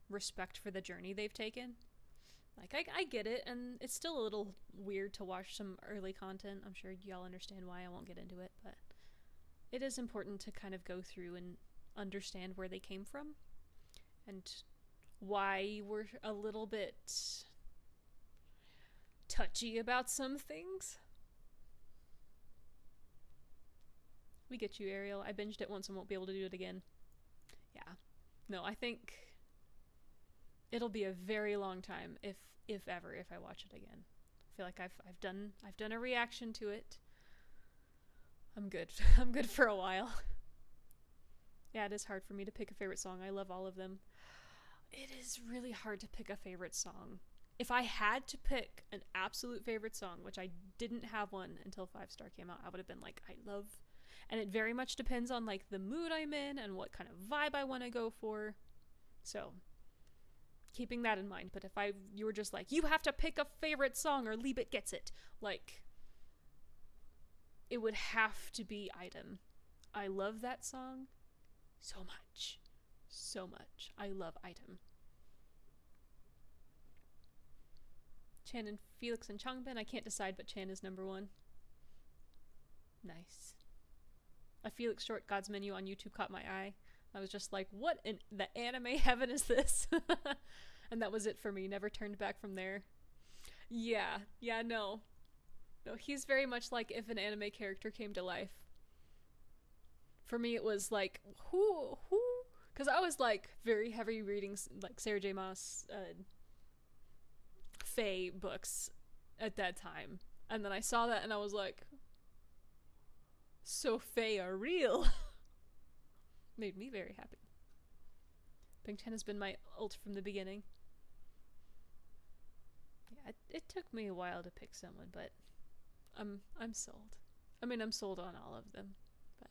respect for the journey they've taken. Like, I get it, and it's still a little weird to watch some early content. I'm sure y'all understand why. I won't get into it, but it is important to kind of go through and understand where they came from and why we're a little bit touchy about some things. We get you, Ariel. I binged it once and won't be able to do it again. Yeah. No, I think it'll be a very long time, if ever, if I watch it again. I feel like I've done a reaction to it. I'm good. I'm good for a while. Yeah, it is hard for me to pick a favorite song. I love all of them. It is really hard to pick a favorite song. If I had to pick an absolute favorite song, which I didn't have one until 5-Star came out, I would have been like, I love, and it very much depends on like the mood I'm in and what kind of vibe I want to go for. So keeping that in mind. But if you were just like, you have to pick a favorite song or Liebit gets it, like, it would have to be Item. I love that song so much. So much. I love Item. Chan and Felix and Changbin. I can't decide, but Chan is number 1. Nice. A Felix short God's Menu on YouTube caught my eye. I was just like, what in the anime heaven is this? And that was it for me. Never turned back from there. Yeah, no. No, he's very much like if an anime character came to life. For me, it was like, who? Because I was like very heavy reading like Sarah J. Maas, Faye books at that time. And then I saw that and I was like, so Faye are real. Made me very happy. Pink Chen has been my ult from the beginning. Yeah, it took me a while to pick someone, but I'm sold. I mean, I'm sold on all of them, but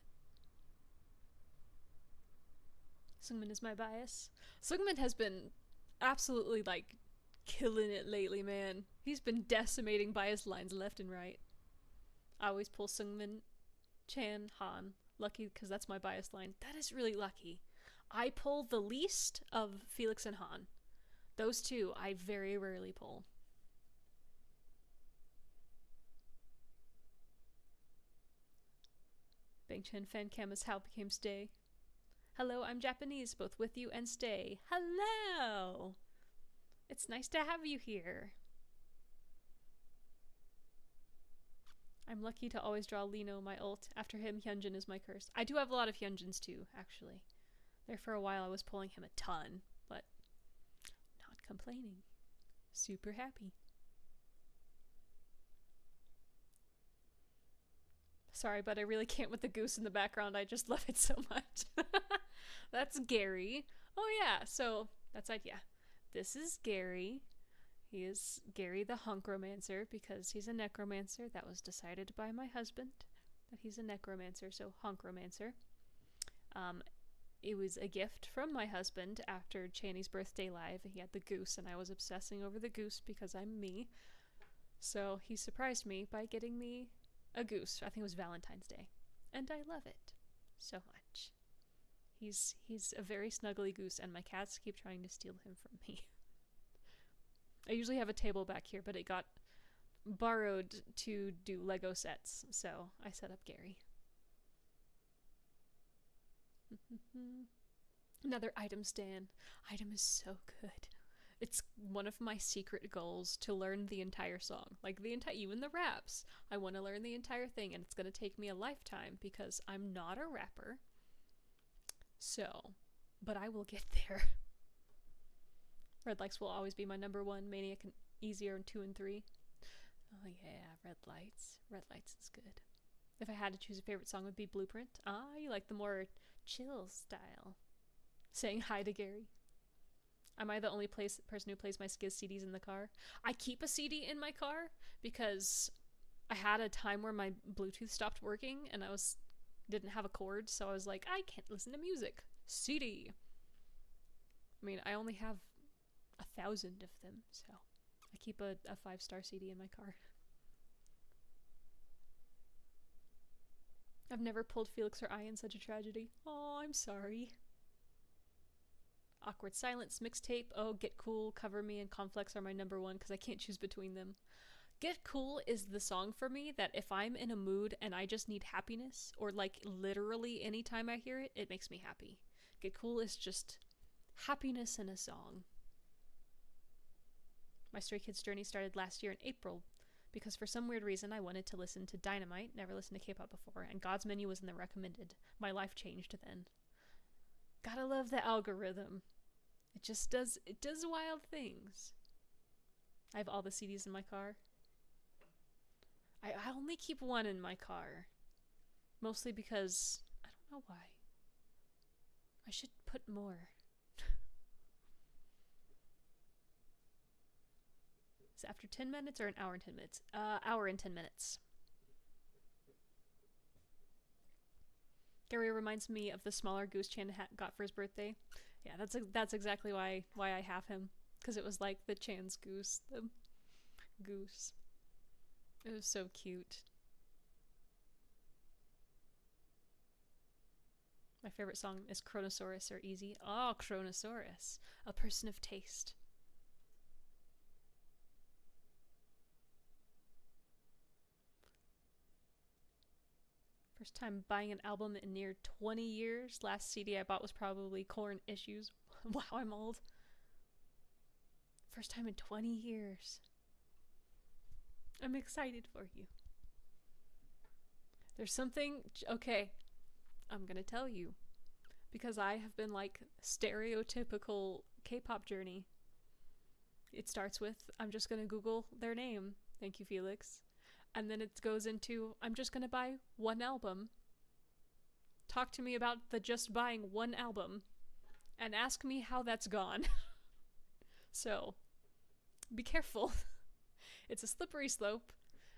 Sungmin is my bias. Sungmin has been absolutely like killing it lately, man. He's been decimating bias lines left and right. I always pull Sungmin, Chan, Han. Lucky because that's my bias line. That is really lucky. I pull the least of Felix and Han. Those two I very rarely pull. Bang Chen fan cam is how became stay. Hello, I'm Japanese, both with you and stay. Hello! It's nice to have you here. I'm lucky to always draw Lino, my ult. After him, Hyunjin is my curse. I do have a lot of Hyunjins too, actually. There for a while I was pulling him a ton, but not complaining. Super happy. Sorry, but I really can't with the goose in the background. I just love it so much. That's Gary. Oh yeah, so that's idea. This is Gary. He is Gary the Hunkromancer because he's a necromancer. That was decided by my husband that he's a necromancer, so Hunkromancer. It was a gift from my husband after Channy's birthday live. He had the goose and I was obsessing over the goose because I'm me. So he surprised me by getting me a goose. I think it was Valentine's Day. And I love it so much. He's a very snuggly goose and my cats keep trying to steal him from me. I usually have a table back here, but it got borrowed to do Lego sets, so I set up Gary. Another Item stan. Item is so good. It's one of my secret goals to learn the entire song. Like even the raps. I want to learn the entire thing, and it's going to take me a lifetime because I'm not a rapper. So, but I will get there. Red Lights will always be my number 1. Maniac and Easier and 2 and 3. Oh yeah, Red Lights. Red Lights is good. If I had to choose a favorite song, it would be Blueprint. Ah, you like the more chill style. Saying hi to Gary. Am I the only person who plays my Skiz CDs in the car? I keep a CD in my car because I had a time where my Bluetooth stopped working and didn't have a cord, so I was like, I can't listen to music. CD. I mean, I only have 1,000 of them, so I keep a 5-star CD in my car. I've never pulled Felix or I in such a tragedy. Oh, I'm sorry. Awkward Silence mixtape. Oh, Get Cool, Cover Me, and Conflex are my number 1 because I can't choose between them. Get Cool is the song for me that if I'm in a mood and I just need happiness, or like literally anytime I hear it, it makes me happy. Get Cool is just happiness in a song. My Stray Kids journey started last year in April because for some weird reason I wanted to listen to Dynamite, never listened to K-pop before, and God's Menu was in the recommended. My life changed then. Gotta love the algorithm. It does wild things. I have all the CDs in my car. I only keep one in my car. Mostly because I don't know why. I should put more. Is it after 10 minutes or an hour and 10 minutes? Hour and 10 minutes. Gary reminds me of the smaller goose Chan got for his birthday. Yeah, that's exactly why I have him. Because it was like the Chan's goose. The goose. It was so cute. My favorite song is Chronosaurus or Easy. Oh, Chronosaurus. A person of taste. First time buying an album in near 20 years. Last CD I bought was probably Korn Issues. Wow, I'm old. First time in 20 years. I'm excited for you. There's something... Okay, I'm gonna tell you. Because I have been like stereotypical K-pop journey. It starts with, I'm just gonna Google their name. Thank you, Felix. And then it goes into, I'm just gonna buy one album. Talk to me about the just buying one album. And ask me how that's gone. So, be careful. It's a slippery slope.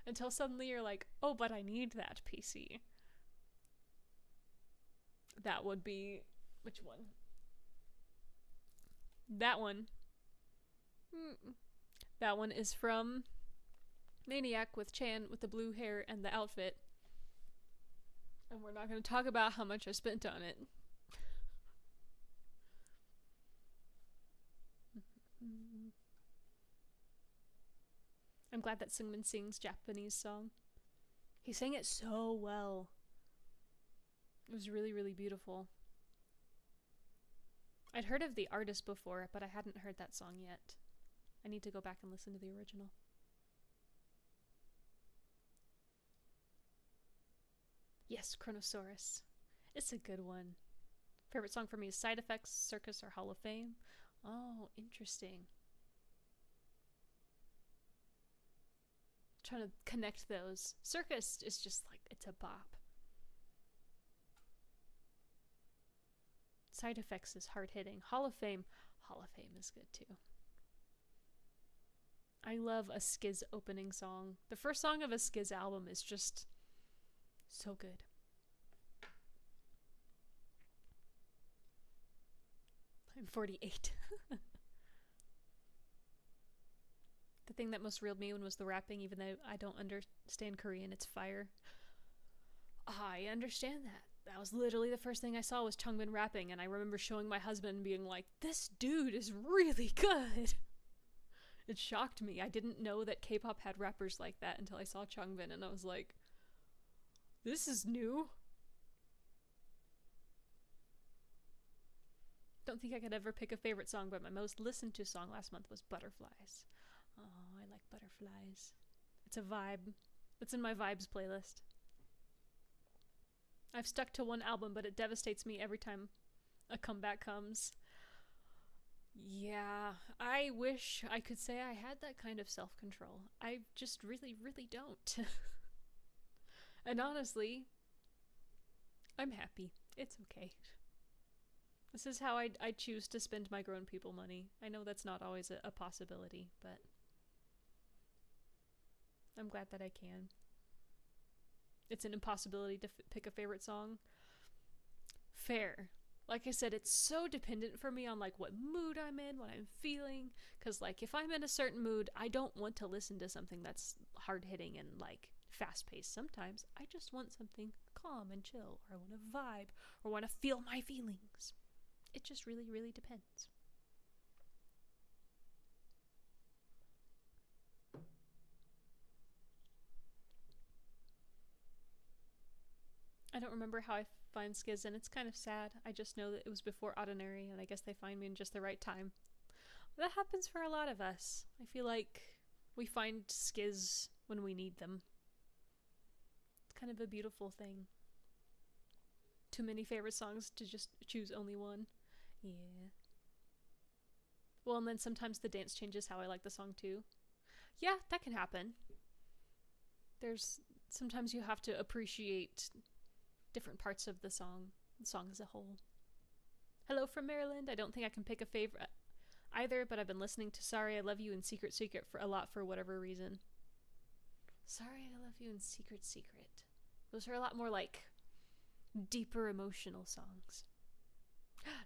Until suddenly you're like, oh, but I need that PC. That would be... Which one? That one. That one is from... Maniac with Chan with the blue hair and the outfit. And we're not going to talk about how much I spent on it. I'm glad that Sungmin sings Japanese song. He sang it so well. It was really, really beautiful. I'd heard of the artist before, but I hadn't heard that song yet. I need to go back and listen to the original. Yes, Chronosaurus. It's a good one. Favorite song for me is Side Effects, Circus, or Hall of Fame. Oh, interesting. Trying to connect those. Circus is just like, it's a bop. Side Effects is hard-hitting. Hall of Fame is good too. I love a Skiz opening song. The first song of a Skiz album is just so good. I'm 48. The thing that most reeled me in was the rapping, even though I don't understand Korean. It's fire. I understand that. That was literally the first thing I saw was Changbin rapping, and I remember showing my husband and being like, this dude is really good. It shocked me. I didn't know that K-pop had rappers like that until I saw Changbin, and I was like, this is new. Don't think I could ever pick a favorite song, but my most listened to song last month was Butterflies. Oh, I like Butterflies. It's a vibe. It's in my vibes playlist. I've stuck to one album, but it devastates me every time a comeback comes. Yeah, I wish I could say I had that kind of self-control. I just really, really don't. And honestly, I'm happy. It's okay. This is how I choose to spend my grown people money. I know that's not always a possibility, but I'm glad that I can. It's an impossibility to pick a favorite song. Fair. Like I said, it's so dependent for me on like what mood I'm in, what I'm feeling. Because like if I'm in a certain mood, I don't want to listen to something that's hard-hitting and like fast-paced. Sometimes I just want something calm and chill, or I want to vibe, or want to feel my feelings. It just really, really depends. I don't remember how I find Skiz, and it's kind of sad. I just know that it was before Ordinary, and I guess they find me in just the right time. That happens for a lot of us. I feel like we find Skiz when we need them. It's kind of a beautiful thing. Too many favorite songs to just choose only one. Yeah. Well, and then sometimes the dance changes how I like the song too. Yeah, that can happen. Sometimes you have to appreciate different parts of the song as a whole. Hello from Maryland. I don't think I can pick a favorite. either, but I've been listening to Sorry I Love You and Secret Secret for a lot for whatever reason. Sorry I Love You and Secret Secret. Those are a lot more like deeper emotional songs.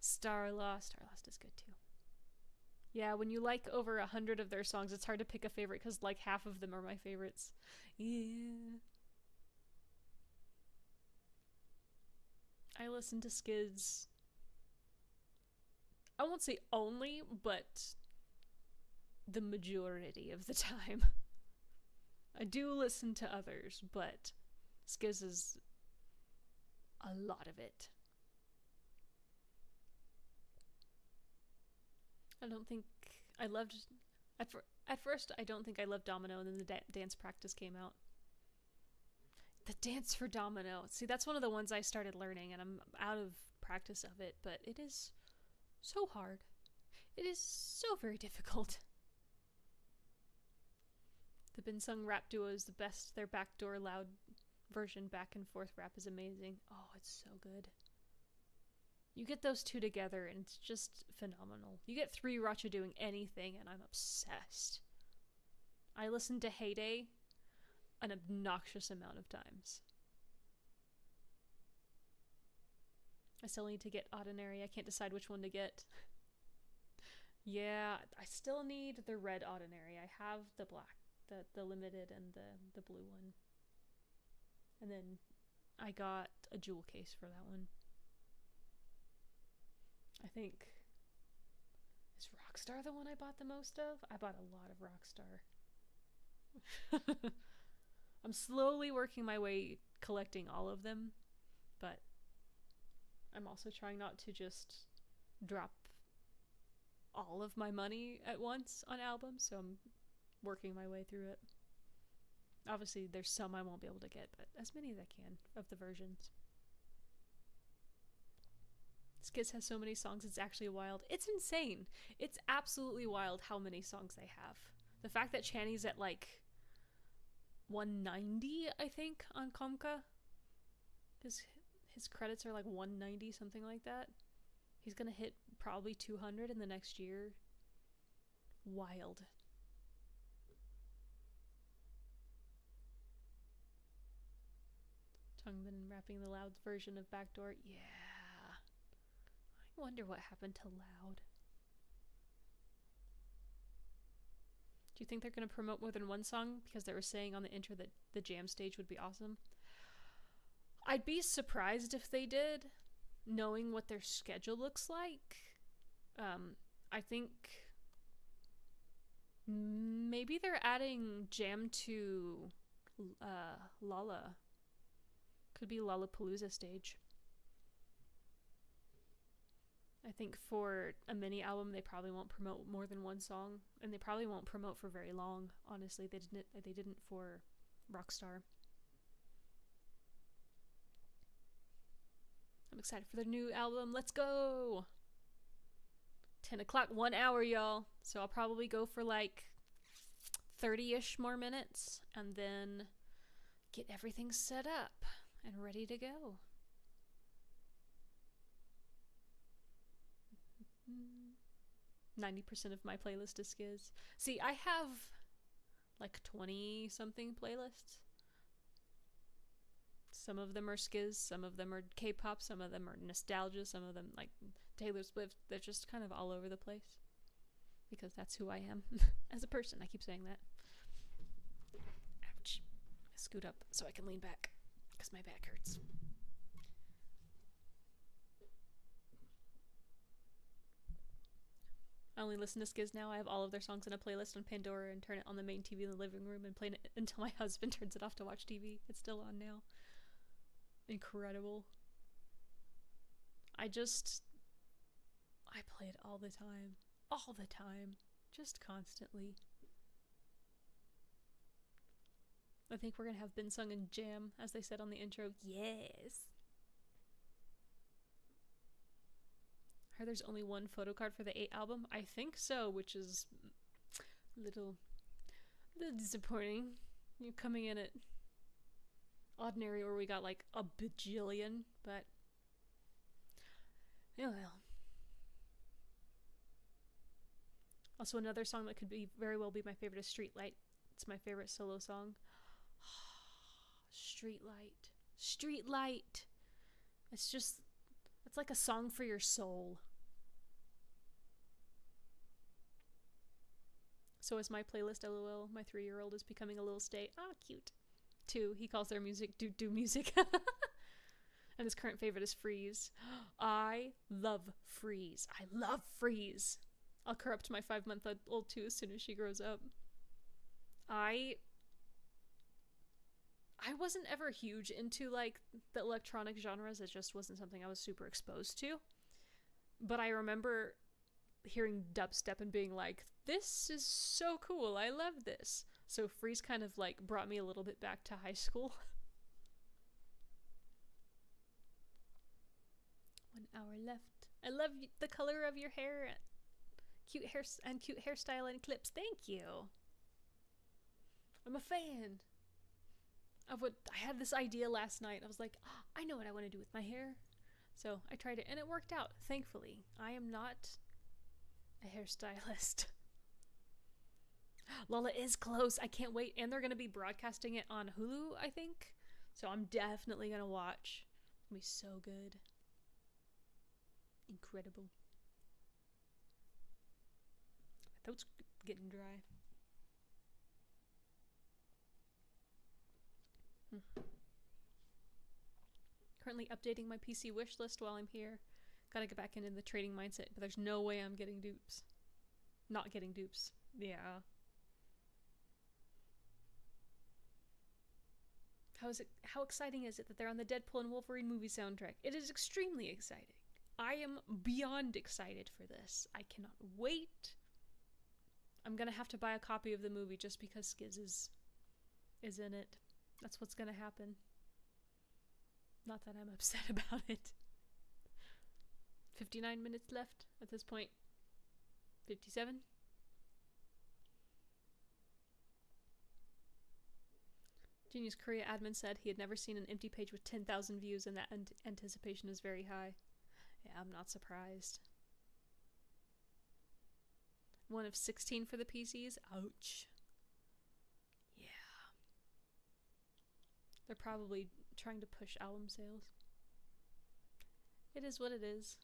Starlost is good too. Yeah, when you like over 100 of their songs, it's hard to pick a favorite because like half of them are my favorites. Yeah. I listen to Skids. I won't say only, but the majority of the time. I do listen to others, but Skids is a lot of it. I don't think I loved... At first, I don't think I loved Domino, and then the dance practice came out. The dance for Domino. See, that's one of the ones I started learning, and I'm out of practice of it, but it is so hard. It is so very difficult. The Binsung rap duo is the best. Their backdoor loud version back and forth rap is amazing. Oh, it's so good. You get those two together and it's just phenomenal. You get 3 Racha doing anything and I'm obsessed. I listened to Heyday an obnoxious amount of times. I still need to get Ordinary. I can't decide which one to get. Yeah, I still need the red Ordinary. I have the black, the limited and the blue one. And then I got a jewel case for that one. I think... Is Rockstar the one I bought the most of? I bought a lot of Rockstar. I'm slowly working my way collecting all of them, but I'm also trying not to just drop all of my money at once on albums, so I'm working my way through it. Obviously, there's some I won't be able to get, but as many as I can of the versions. Skiz has so many songs, it's actually wild. It's insane. It's absolutely wild how many songs they have. The fact that Channy's at like 190, I think, on Komka. His credits are like 190, something like that. He's gonna hit probably 200 in the next year. Wild. Tongbin rapping the Loud version of Backdoor. Yeah. I wonder what happened to Loud. Do you think they're going to promote more than one song? Because they were saying on the intro that the jam stage would be awesome. I'd be surprised if they did, knowing what their schedule looks like. I think maybe they're adding jam to Lala. Could be Lollapalooza stage. I think for a mini album they probably won't promote more than one song, and they probably won't promote for very long. Honestly, they didn't for Rockstar. I'm excited for the new album. Let's go! 10 o'clock, 1 hour, y'all. So I'll probably go for like 30-ish more minutes and then get everything set up and ready to go. 90% of my playlist is Skiz. See, I have like 20-something playlists. Some of them are Skiz, some of them are K-pop, some of them are nostalgia, some of them like Taylor Swift. They're just kind of all over the place. Because that's who I am as a person. I keep saying that. Ouch. Scoot up so I can lean back because my back hurts. I only listen to Skiz now. I have all of their songs in a playlist on Pandora and turn it on the main TV in the living room and play it until my husband turns it off to watch TV. It's still on now. Incredible. I play it all the time. All the time. Just constantly. I think we're gonna have Binsung and Jam, as they said on the intro. Yes! I heard there's only one photo card for the 8 album. I think so, which is a little disappointing. You're coming in at Ordinary, where we got like a bajillion, but oh well. Also, another song that could be very well be my favorite is Streetlight. It's my favorite solo song. Streetlight. Streetlight. It's like a song for your soul. So is my playlist, LOL. My 3-year-old is becoming a little stay. Ah, cute. 2, he calls their music do music. And his current favorite is Freeze. I love Freeze. I love Freeze. I'll corrupt my 5-month-old too as soon as she grows up. I wasn't ever huge into like the electronic genres. It just wasn't something I was super exposed to. But I remember hearing dubstep and being like, this is so cool. I love this. So Freeze kind of like brought me a little bit back to high school. 1 hour left. I love the color of your hair. Cute hair and cute hairstyle and clips. Thank you. I'm a fan of what I had this idea last night. I was like, oh, I know what I want to do with my hair. So I tried it and it worked out, thankfully. I am not a hairstylist. Lola is close. I can't wait. And they're going to be broadcasting it on Hulu, I think. So I'm definitely going to watch. It's going to be so good. Incredible. My throat's getting dry. Currently updating my PC wish list while I'm here. Gotta get back into the trading mindset, but there's no way I'm getting dupes. Not getting dupes. Yeah. How exciting is it that they're on the Deadpool and Wolverine movie soundtrack? It is extremely exciting. I am beyond excited for this. I cannot wait. I'm gonna have to buy a copy of the movie just because Skiz is in it. That's what's gonna happen. Not that I'm upset about it. 59 minutes left at this point. 57. Genius Korea admin said he had never seen an empty page with 10,000 views and that anticipation is very high. Yeah, I'm not surprised. 1 of 16 for the PCs. Ouch. Yeah. They're probably trying to push album sales. It is what it is.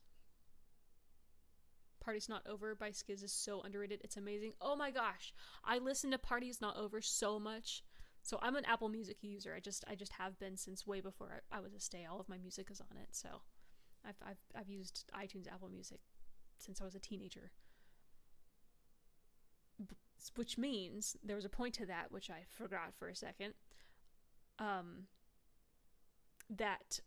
Party's Not Over by Skiz is so underrated. It's amazing. Oh my gosh. I listen to Party's Not Over so much. So I'm an Apple Music user. I just have been since way before I was a stay. All of my music is on it. So I've used iTunes, Apple Music since I was a teenager. Which means there was a point to that, which I forgot for a second. That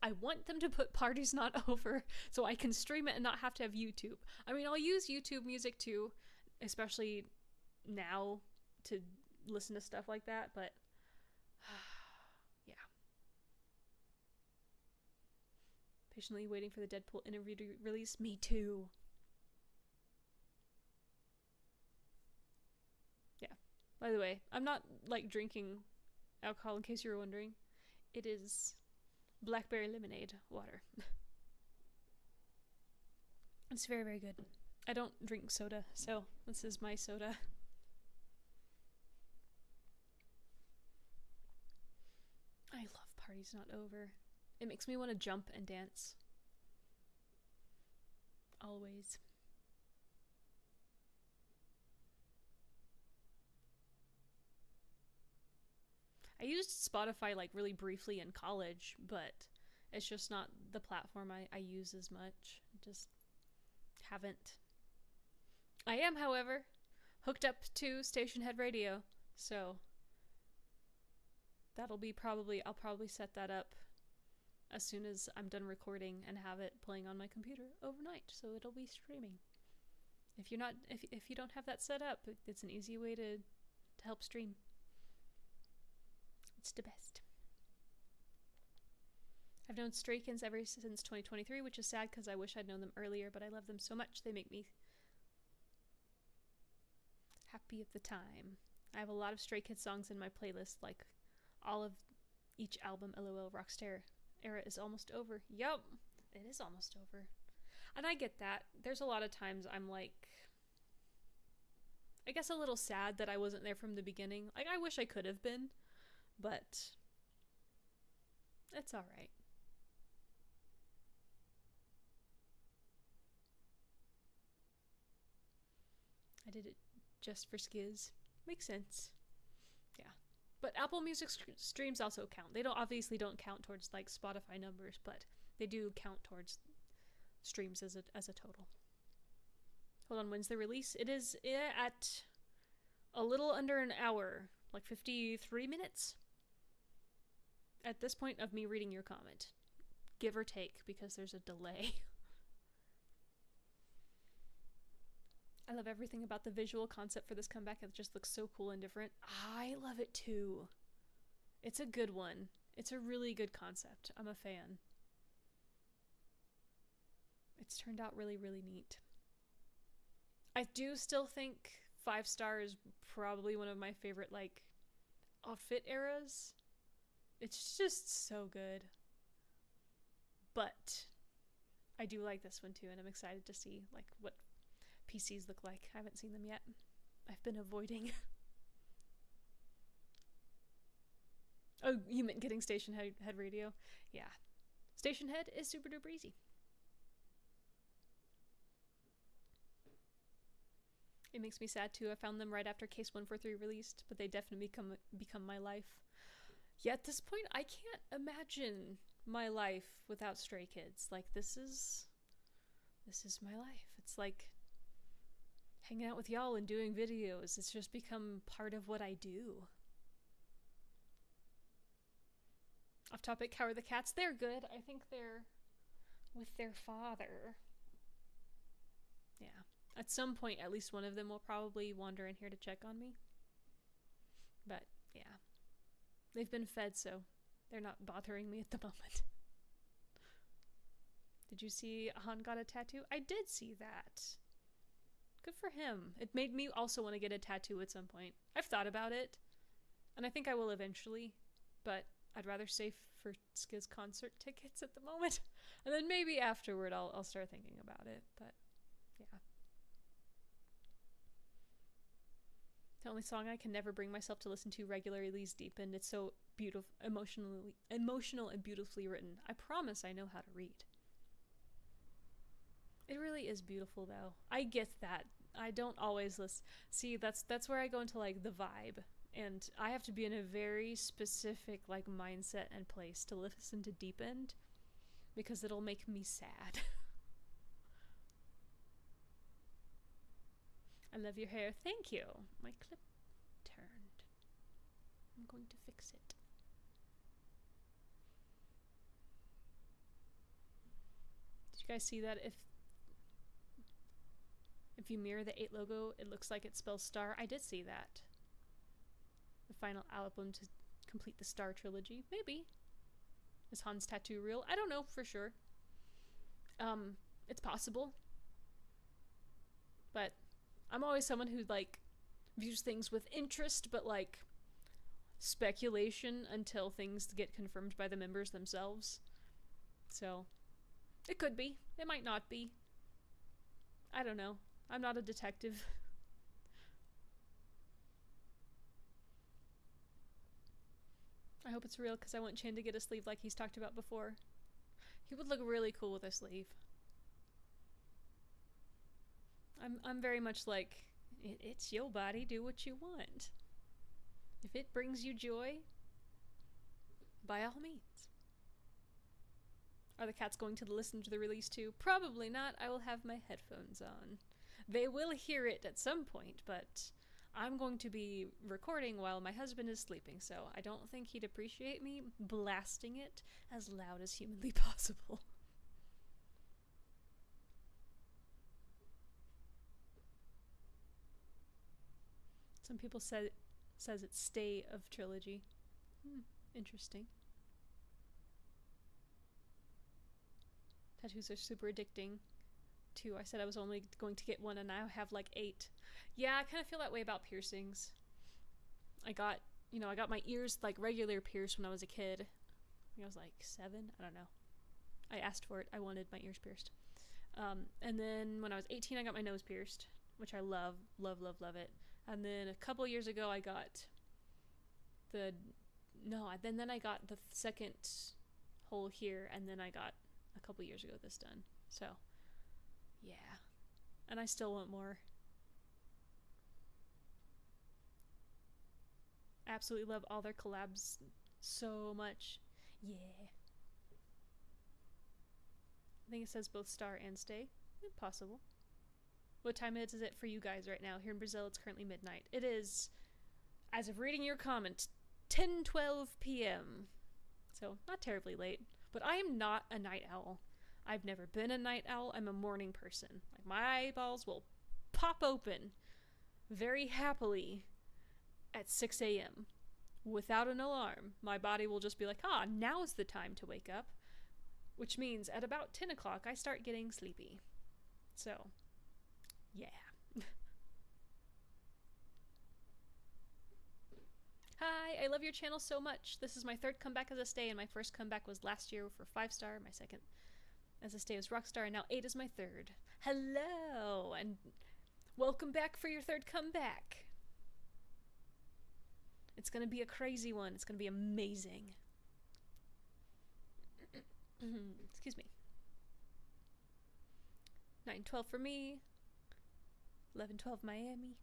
I want them to put Party's Not Over so I can stream it and not have to have YouTube. I mean, I'll use YouTube Music too, especially now to listen to stuff like that, but yeah. Patiently waiting for the Deadpool interview to release. Me too. Yeah. By the way, I'm not like drinking alcohol in case you were wondering. It is blackberry lemonade water. It's very, very good. I don't drink soda, so this is my soda. I love Party's Not Over. It makes me want to jump and dance. Always. I used Spotify like really briefly in college, but it's just not the platform I use as much. Just haven't. I am, however, hooked up to Station Head Radio, so I'll probably set that up as soon as I'm done recording and have it playing on my computer overnight, so it'll be streaming. If you don't have that set up, it's an easy way to help stream. It's the best. I've known Stray Kids ever since 2023, which is sad because I wish I'd known them earlier, but I love them so much. They make me happy at the time. I have a lot of Stray Kids songs in my playlist, like all of each album. LOL, Rockstar era is almost over. Yup, it is almost over. And I get that. There's a lot of times I'm like, I guess a little sad that I wasn't there from the beginning. Like, I wish I could have been, but it's alright. I did it just for Skiz. Makes sense. Yeah. But Apple Music streams also count. They obviously don't count towards like Spotify numbers, but they do count towards streams as a total. Hold on, when's the release? It is at a little under an hour, like 53 minutes at this point of me reading your comment. Give or take, because there's a delay. I love everything about the visual concept for this comeback. It just looks so cool and different. I love it too. It's a good one. It's a really good concept. I'm a fan. It's turned out really, really neat. I do still think 5-star is probably one of my favorite, like, outfit eras. It's just so good. But I do like this one too, and I'm excited to see, like, what PCs look like. I haven't seen them yet. I've been avoiding. Oh, you meant getting station head radio? Yeah. Station head is super duper easy. It makes me sad too. I found them right after Case 143 released, but they definitely become my life. Yeah, at this point, I can't imagine my life without Stray Kids. Like, this is my life. It's like hanging out with y'all and doing videos. It's just become part of what I do. Off topic, how are the cats? They're good. I think they're with their father. Yeah. At some point, at least one of them will probably wander in here to check on me. But, yeah. They've been fed, so they're not bothering me at the moment. Did you see Han got a tattoo? I did see that. Good for him. It made me also want to get a tattoo at some point. I've thought about it, and I think I will eventually, but I'd rather save for Skiz concert tickets at the moment. And then maybe afterward I'll start thinking about it, but yeah. The only song I can never bring myself to listen to regularly is Deepened. It's so beautiful, emotional and beautifully written. I promise I know how to read. It really is beautiful though. I get that. I don't always listen. See, that's where I go into like the vibe. And I have to be in a very specific like mindset and place to listen to Deepened, because it'll make me sad. I love your hair. Thank you. My clip turned. I'm going to fix it. Did you guys see that if you mirror the 8 logo, it looks like it spells star? I did see that. The final album to complete the Star trilogy. Maybe. Is Han's tattoo real? I don't know for sure. It's possible. But I'm always someone who like views things with interest, but like speculation until things get confirmed by the members themselves. So it could be. It might not be. I don't know. I'm not a detective. I hope it's real because I want Chan to get a sleeve like he's talked about before. He would look really cool with a sleeve. I'm very much like, it's your body, do what you want. If it brings you joy, by all means. Are the cats going to listen to the release too? Probably not. I will have my headphones on. They will hear it at some point, but I'm going to be recording while my husband is sleeping, so I don't think he'd appreciate me blasting it as loud as humanly possible. Some people says it's stay of trilogy. Interesting. Tattoos are super addicting. Too. I said I was only going to get one and now I have like 8. Yeah, I kind of feel that way about piercings. I got my ears like regular pierced when I was a kid. I think I was like 7. I don't know. I asked for it. I wanted my ears pierced. And then when I was 18, I got my nose pierced, which I love, love, love, love it. And then a couple years ago, I got then I got the second hole here, and then I got a couple years ago this done. So, yeah. And I still want more. Absolutely love all their collabs so much. Yeah. I think it says both star and stay. Possible. What time is it for you guys right now? Here in Brazil, it's currently midnight. It is, as of reading your comment, 10:12 p.m. So, not terribly late. But I am not a night owl. I've never been a night owl. I'm a morning person. Like, my eyeballs will pop open very happily at 6 a.m. without an alarm. My body will just be like, now's the time to wake up. Which means at about 10 o'clock, I start getting sleepy. So, yeah. Hi, I love your channel so much. This is my third comeback as a stay, and my first comeback was last year for 5-star. My second as a stay was Rockstar, and now 8 is my third. Hello, and welcome back for your third comeback. It's gonna be a crazy one. It's gonna be amazing. Excuse me. 9-12 for me. 11-12 Miami.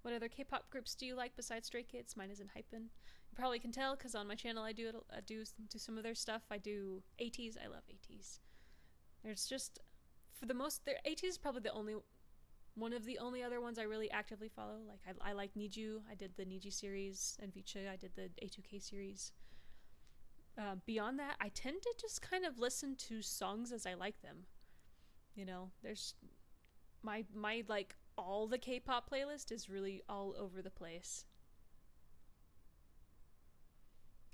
What other K-pop groups do you like besides Stray Kids? Mine isn't hypin'. You probably can tell because on my channel I do some of their stuff. I do ATEEZ. I love ATEEZ. There's just, for the most, ATEEZ is probably one of the only other ones I really actively follow. Like I like Niju. I did the Niji series, and Vicha. I did the A2K series. Beyond that, I tend to just kind of listen to songs as I like them. You know, there's my like all the K-pop playlist is really all over the place.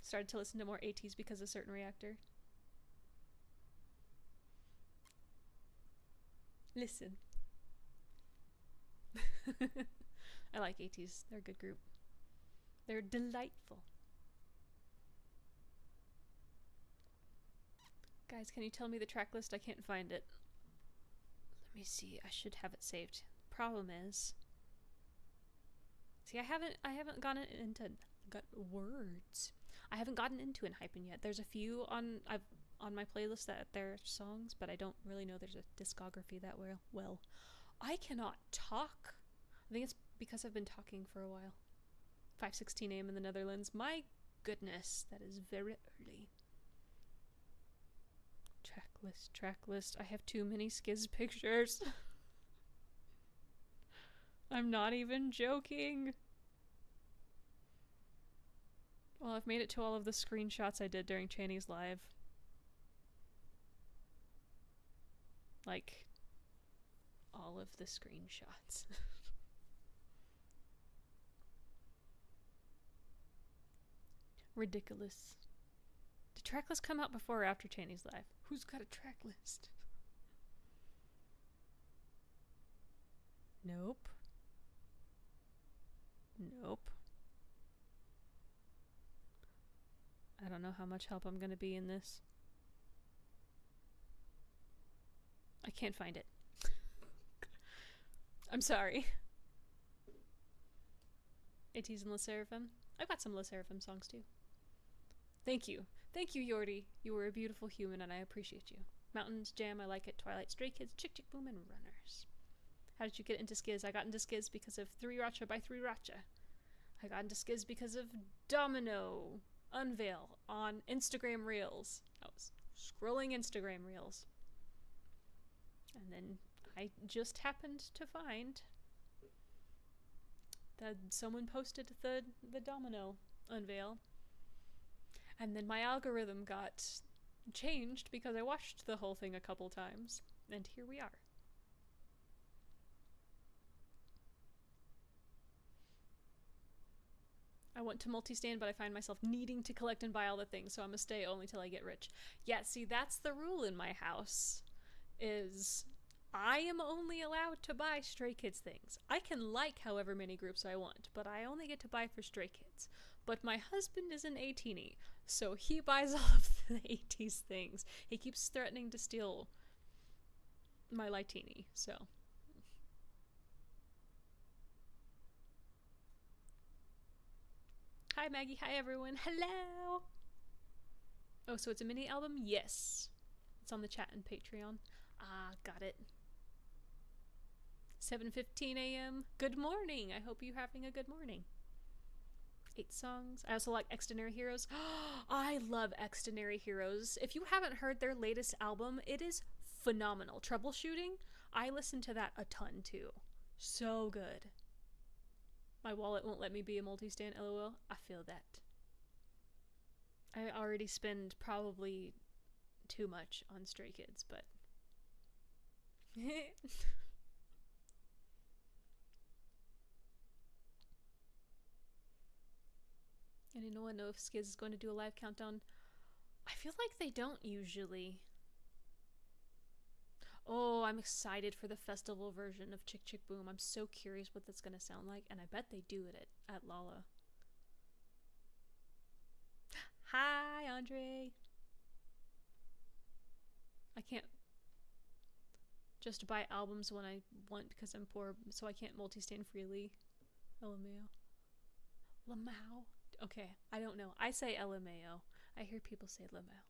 Started to listen to more ATEEZ because of Certain Reactor. Listen. I like ATEEZ. They're a good group. They're delightful. Guys, can you tell me the track list? I can't find it. Let me see. I should have it saved. Problem is, see, I haven't gotten into words. I haven't gotten into Enhypen yet. There's a few on my playlist that they're songs, but I don't really know there's a discography that well. I cannot talk. I think it's because I've been talking for a while. 5:16 a.m. in the Netherlands. My goodness, that is very early. Tracklist. I have too many Skiz pictures. I'm not even joking. Well, I've made it to all of the screenshots I did during Chaney's live. Like, all of the screenshots. Ridiculous. Did Tracklist come out before or after Chaney's live? Who's got a Tracklist? Nope. I don't know how much help I'm gonna be in this. I can't find it. I'm sorry. ATEEZ and Le Sserafim. I've got some Le Sserafim songs too. Thank you. Thank you, Yordi. You were a beautiful human and I appreciate you. Mountains, Jam, I Like It, Twilight, Stray Kids, Chick Chick Boom, and Runners. How did you get into Skiz? I got into Skiz because of 3 Racha by 3 Racha. I got into Skiz because of Domino Unveil on Instagram Reels. I was scrolling Instagram Reels. And then I just happened to find that someone posted the Domino Unveil. And then my algorithm got changed because I watched the whole thing a couple times. And here we are. I want to multi-stand, but I find myself needing to collect and buy all the things, so I'm gonna stay only till I get rich. Yeah, see, that's the rule in my house, is I am only allowed to buy Stray Kids things. I can like however many groups I want, but I only get to buy for Stray Kids. But my husband is an 18-y, so he buys all of the 80s things. He keeps threatening to steal my lightini, so. Hi Maggie, hi everyone, hello! Oh, so it's a mini album? Yes. It's on the chat and Patreon. Ah, got it. 7:15 a.m. Good morning. I hope you're having a good morning. 8 songs. I also like Extraordinary Heroes. I love Extraordinary Heroes. If you haven't heard their latest album, it is phenomenal. Troubleshooting, I listen to that a ton too. So good. My wallet won't let me be a multi-stand, lol. I feel that. I already spend probably too much on Stray Kids, but... And anyone know if Skiz is going to do a live countdown? I feel like they don't usually. Oh, I'm excited for the festival version of Chick Chick Boom. I'm so curious what that's going to sound like, and I bet they do it at Lala. Hi, Andre. I can't just buy albums when I want because I'm poor, so I can't multi-stand freely. LMAO. Lamau. Okay, I don't know. I say LMAO. I hear people say Lamau.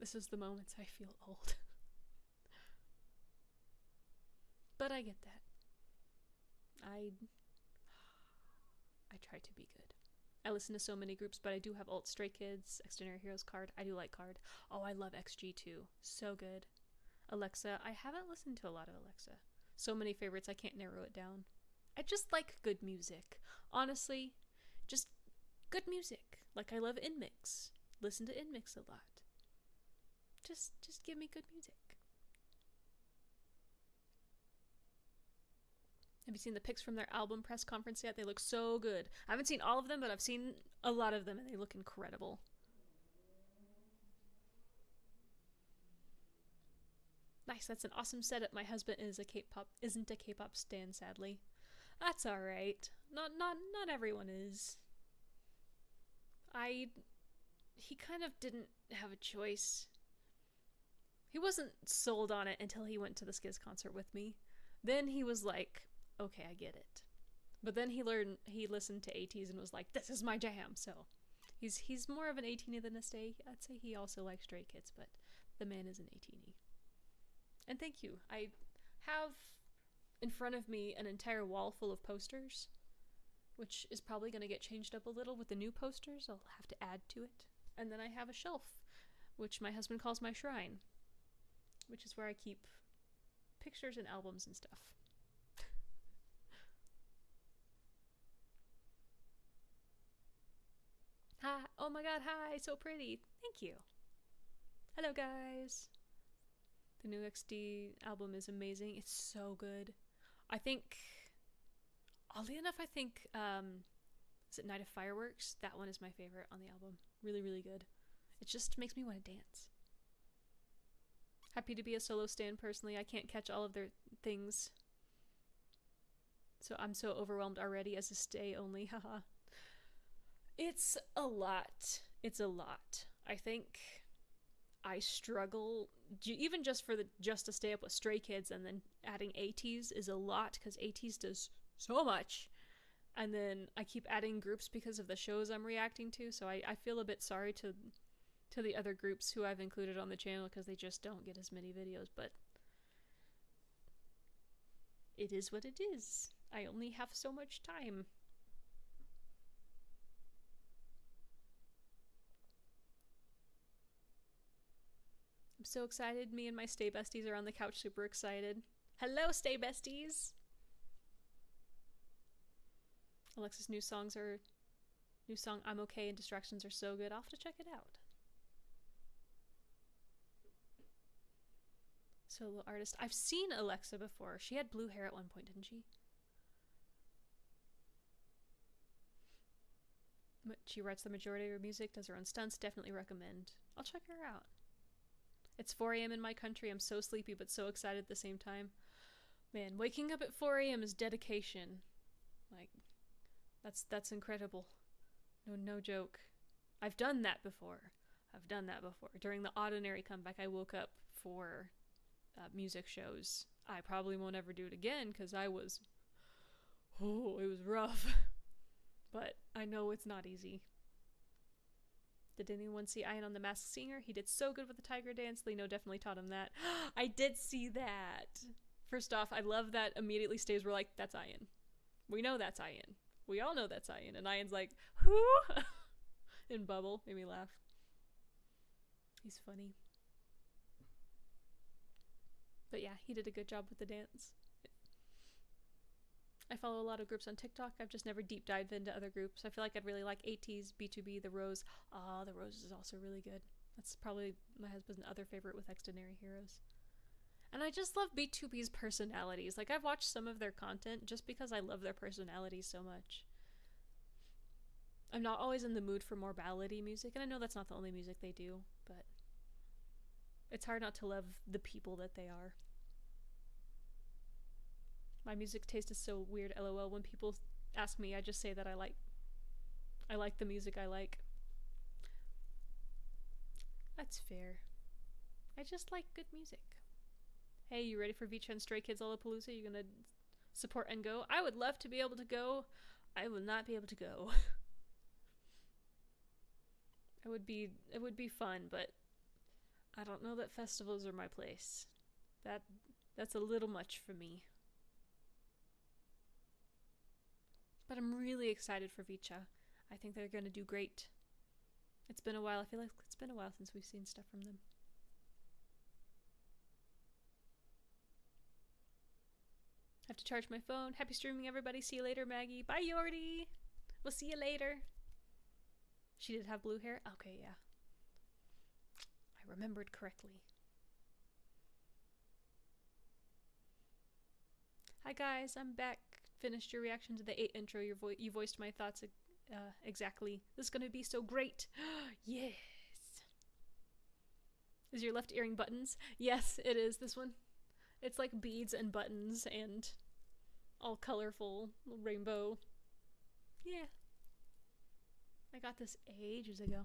This is the moments I feel old. But I get that. I try to be good. I listen to so many groups, but I do have alt Stray Kids, Extraordinary Heroes card. I do like card. Oh, I love XG too. So good. Alexa. I haven't listened to a lot of Alexa. So many favorites, I can't narrow it down. I just like good music. Honestly, just good music. Like I love InMix. Listen to InMix a lot. Just give me good music. Have you seen the pics from their album press conference yet? They look so good. I haven't seen all of them, but I've seen a lot of them and they look incredible. Nice, that's an awesome setup. My husband isn't a K-pop stan, sadly. That's alright. Not everyone is. He kind of didn't have a choice. He wasn't sold on it until he went to the Skiz concert with me. Then he was like, okay, I get it. But then he listened to ATs and was like, this is my jam. So he's more of an 18 than a stay. I'd say he also likes Stray Kids, but the man is an 18. And thank you. I have in front of me an entire wall full of posters, which is probably going to get changed up a little with the new posters. I'll have to add to it. And then I have a shelf, which my husband calls my shrine, which is where I keep pictures and albums and stuff. Hi. Oh my god, hi. So pretty. Thank you. Hello, guys. The new XD album is amazing. It's so good. I think, oddly enough, is it Night of Fireworks? That one is my favorite on the album. Really, really good. It just makes me want to dance. Happy to be a solo stan personally. I can't catch all of their things. So I'm so overwhelmed already as a stay only. Haha. It's a lot. It's a lot. I think I struggle even just to stay up with Stray Kids, and then adding ATs is a lot because ATs does so much. And then I keep adding groups because of the shows I'm reacting to, so I feel a bit sorry to the other groups who I've included on the channel because they just don't get as many videos, but it is what it is. I only have so much time. I'm so excited. Me and my Stay Besties are on the couch super excited. Hello, Stay Besties! Alexa's new song I'm Okay and Distractions are so good. I'll have to check it out. Solo artist. I've seen Alexa before. She had blue hair at one point, didn't she? She writes the majority of her music, does her own stunts. Definitely recommend. I'll check her out. It's 4 a.m. in my country. I'm so sleepy but so excited at the same time. Man, waking up at 4 a.m. is dedication. Like, that's incredible. No joke. I've done that before. During the Ordinary comeback, I woke up for music shows. I probably won't ever do it again because it was rough. But I know it's not easy. Did anyone see Ian on The Masked Singer? He did so good with the tiger dance. Lino definitely taught him that. I did see that. First off, I love that immediately stays were like, that's Ian. We know that's Ian. We all know that's Ian. And Ian's like, who? In Bubble. Made me laugh. He's funny. But yeah, he did a good job with the dance. I follow a lot of groups on TikTok. I've just never deep dived into other groups. I feel like I'd really like ATEEZ, B2B, The Rose. The Rose is also really good. That's probably my husband's other favorite with Extraordinary Heroes. And I just love B2B's personalities. Like, I've watched some of their content just because I love their personalities so much. I'm not always in the mood for more ballady music, and I know that's not the only music they do, but it's hard not to love the people that they are. My music taste is so weird, LOL. When people ask me, I just say that I like the music I like. That's fair. I just like good music. Hey, you ready for Vicha and Stray Kids Lollapalooza? You gonna support and go? I would love to be able to go. I will not be able to go. It would be fun, but I don't know that festivals are my place. That's a little much for me. But I'm really excited for Vicha. I think they're going to do great. It's been a while. I feel like it's been a while since we've seen stuff from them. Have to charge my phone. Happy streaming, everybody. See you later, Maggie. Bye, Yordi. We'll see you later. She did have blue hair? Okay, yeah. I remembered correctly. Hi, guys. I'm back. Finished your reaction to the 8 intro. You voiced my thoughts exactly. This is going to be so great. Yes. Is your left earring buttons? Yes, it is. This one. It's like beads and buttons and all colorful, rainbow. Yeah. I got this ages ago.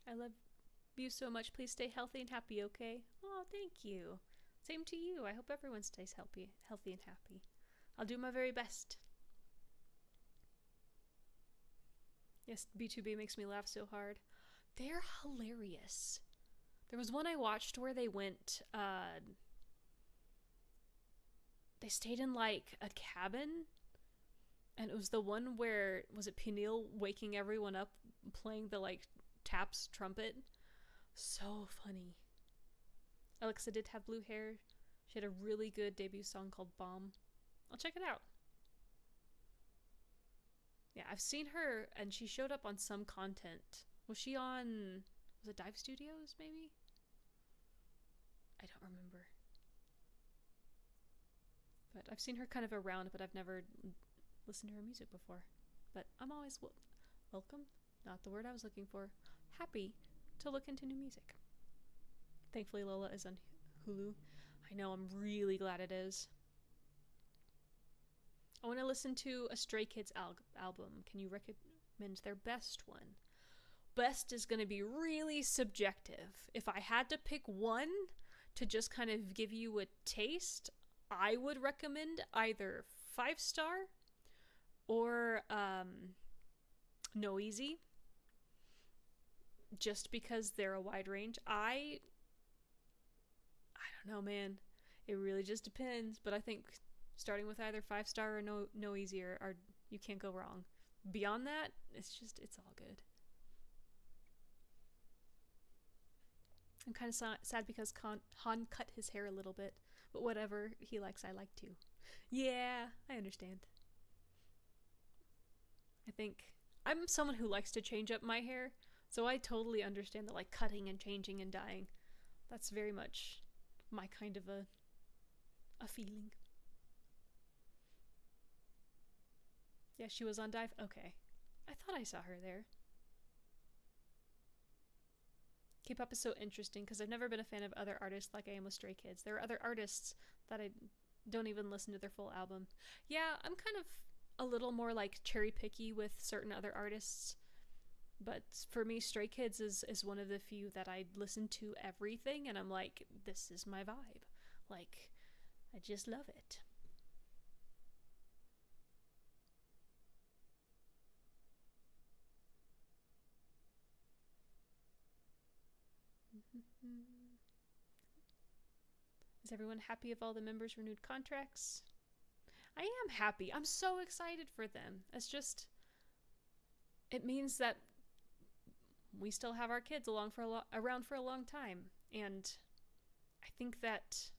I love you so much. Please stay healthy and happy, okay? Oh, thank you. Same to you. I hope everyone stays healthy and happy. I'll do my very best. Yes, B2B makes me laugh so hard. They're hilarious. There was one I watched where they went, they stayed in like a cabin, and it was the one where, was it Peniel waking everyone up playing the like taps trumpet? So funny. Alexa did have blue hair. She had a really good debut song called Bomb. I'll check it out. Yeah, I've seen her, and she showed up on some content. Was she on, was it Dive Studios, maybe? I don't remember. But I've seen her kind of around, but I've never listened to her music before. But I'm always welcome, not the word I was looking for, happy to look into new music. Thankfully, Lola is on Hulu. I know, I'm really glad it is. I want to listen to a Stray Kids album. Can you recommend their best one? Best is going to be really subjective. If I had to pick one to just kind of give you a taste, I would recommend either 5-star or Noeasy, just because they're a wide range. I don't know, man. It really just depends, but I think starting with either 5-star or Noeasy are you can't go wrong. Beyond that, it's all good. I'm kind of sad because Han cut his hair a little bit, but whatever he likes, I like too. Yeah, I understand. I think I'm someone who likes to change up my hair, so I totally understand the like cutting and changing and dyeing. That's very much my kind of a feeling. Yeah, she was on Dive? Okay. I thought I saw her there. K-pop is so interesting because I've never been a fan of other artists like I am with Stray Kids. There are other artists that I don't even listen to their full album. Yeah, I'm kind of a little more like cherry picky with certain other artists. But for me, Stray Kids is one of the few that I listen to everything and I'm like, this is my vibe. Like, I just love it. Is everyone happy of all the members' renewed contracts? I am happy. I'm so excited for them. It's just, it means that we still have our kids around for a long time. And I think that,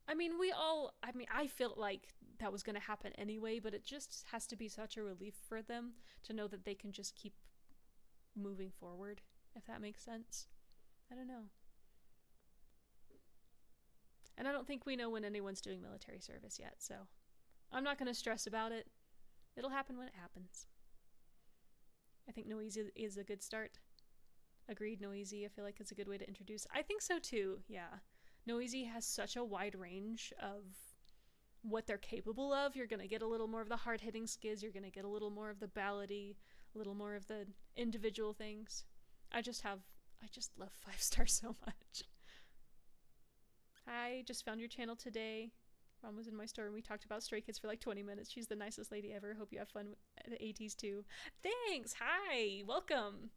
I feel like that was going to happen anyway, but it just has to be such a relief for them to know that they can just keep moving forward, if that makes sense. I don't know. And I don't think we know when anyone's doing military service yet, so I'm not going to stress about it. It'll happen when it happens. I think Noisy is a good start. Agreed, Noisy. I feel like it's a good way to introduce. I think so too, yeah. Noisy has such a wide range of what they're capable of. You're going to get a little more of the hard-hitting skids. You're going to get a little more of the ballady, a little more of the individual things. I just love 5 Star so much. Hi, just found your channel today. Mom was in my store and we talked about Stray Kids for like 20 minutes. She's the nicest lady ever. Hope you have fun at the ATs too. Thanks. Hi. Welcome.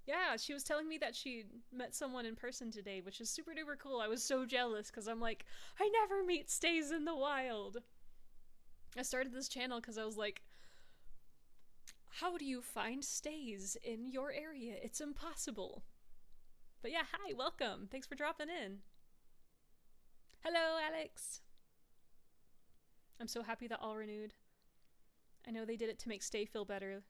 Yeah, she was telling me that she met someone in person today, which is super duper cool. I was so jealous because I'm like, I never meet stays in the wild. I started this channel because I was like, how do you find stays in your area? It's impossible. But yeah, hi, welcome. Thanks for dropping in. Hello, Alex. I'm so happy that all renewed. I know they did it to make Stay feel better.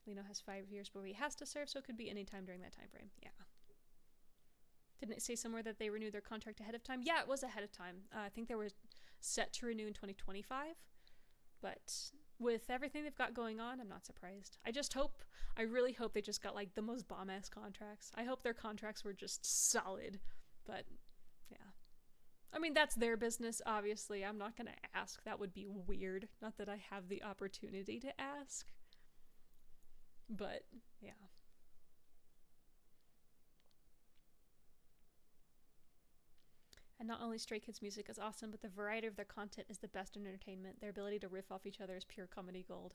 Lino has 5 years where he has to serve, so it could be any time during that time frame. Yeah. Didn't it say somewhere that they renewed their contract ahead of time? Yeah, it was ahead of time. I think they were set to renew in 2025. But with everything they've got going on, I'm not surprised. I really hope they just got like the most bomb-ass contracts. I hope their contracts were just solid. But yeah. I mean, that's their business, obviously. I'm not going to ask. That would be weird. Not that I have the opportunity to ask. But, yeah. And not only Stray Kids' music is awesome, but the variety of their content is the best in entertainment. Their ability to riff off each other is pure comedy gold.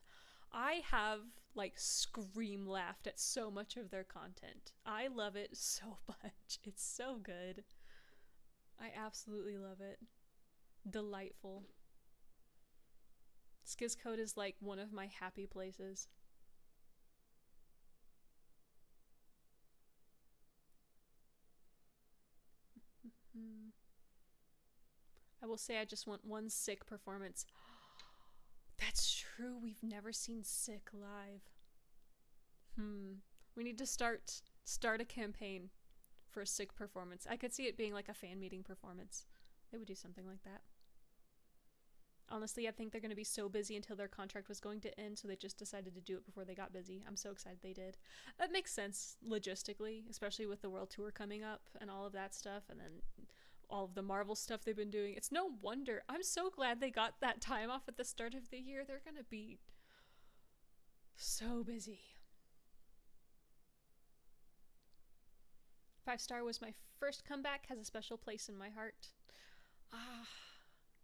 I have, like, scream laughed at so much of their content. I love it so much. It's so good. I absolutely love it. Delightful. Skizcode is, like, one of my happy places. I will say I just want one Sick performance. That's true. We've never seen Sick live. We need to start a campaign for a Sick performance. I could see it being like a fan meeting performance. They would do something like that. Honestly, I think they're going to be so busy until their contract was going to end, so they just decided to do it before they got busy. I'm so excited they did. That makes sense logistically, especially with the world tour coming up and all of that stuff, and then all of the Marvel stuff they've been doing. It's no wonder. I'm so glad they got that time off at the start of the year. They're going to be so busy. 5 Star was my first comeback, has a special place in my heart.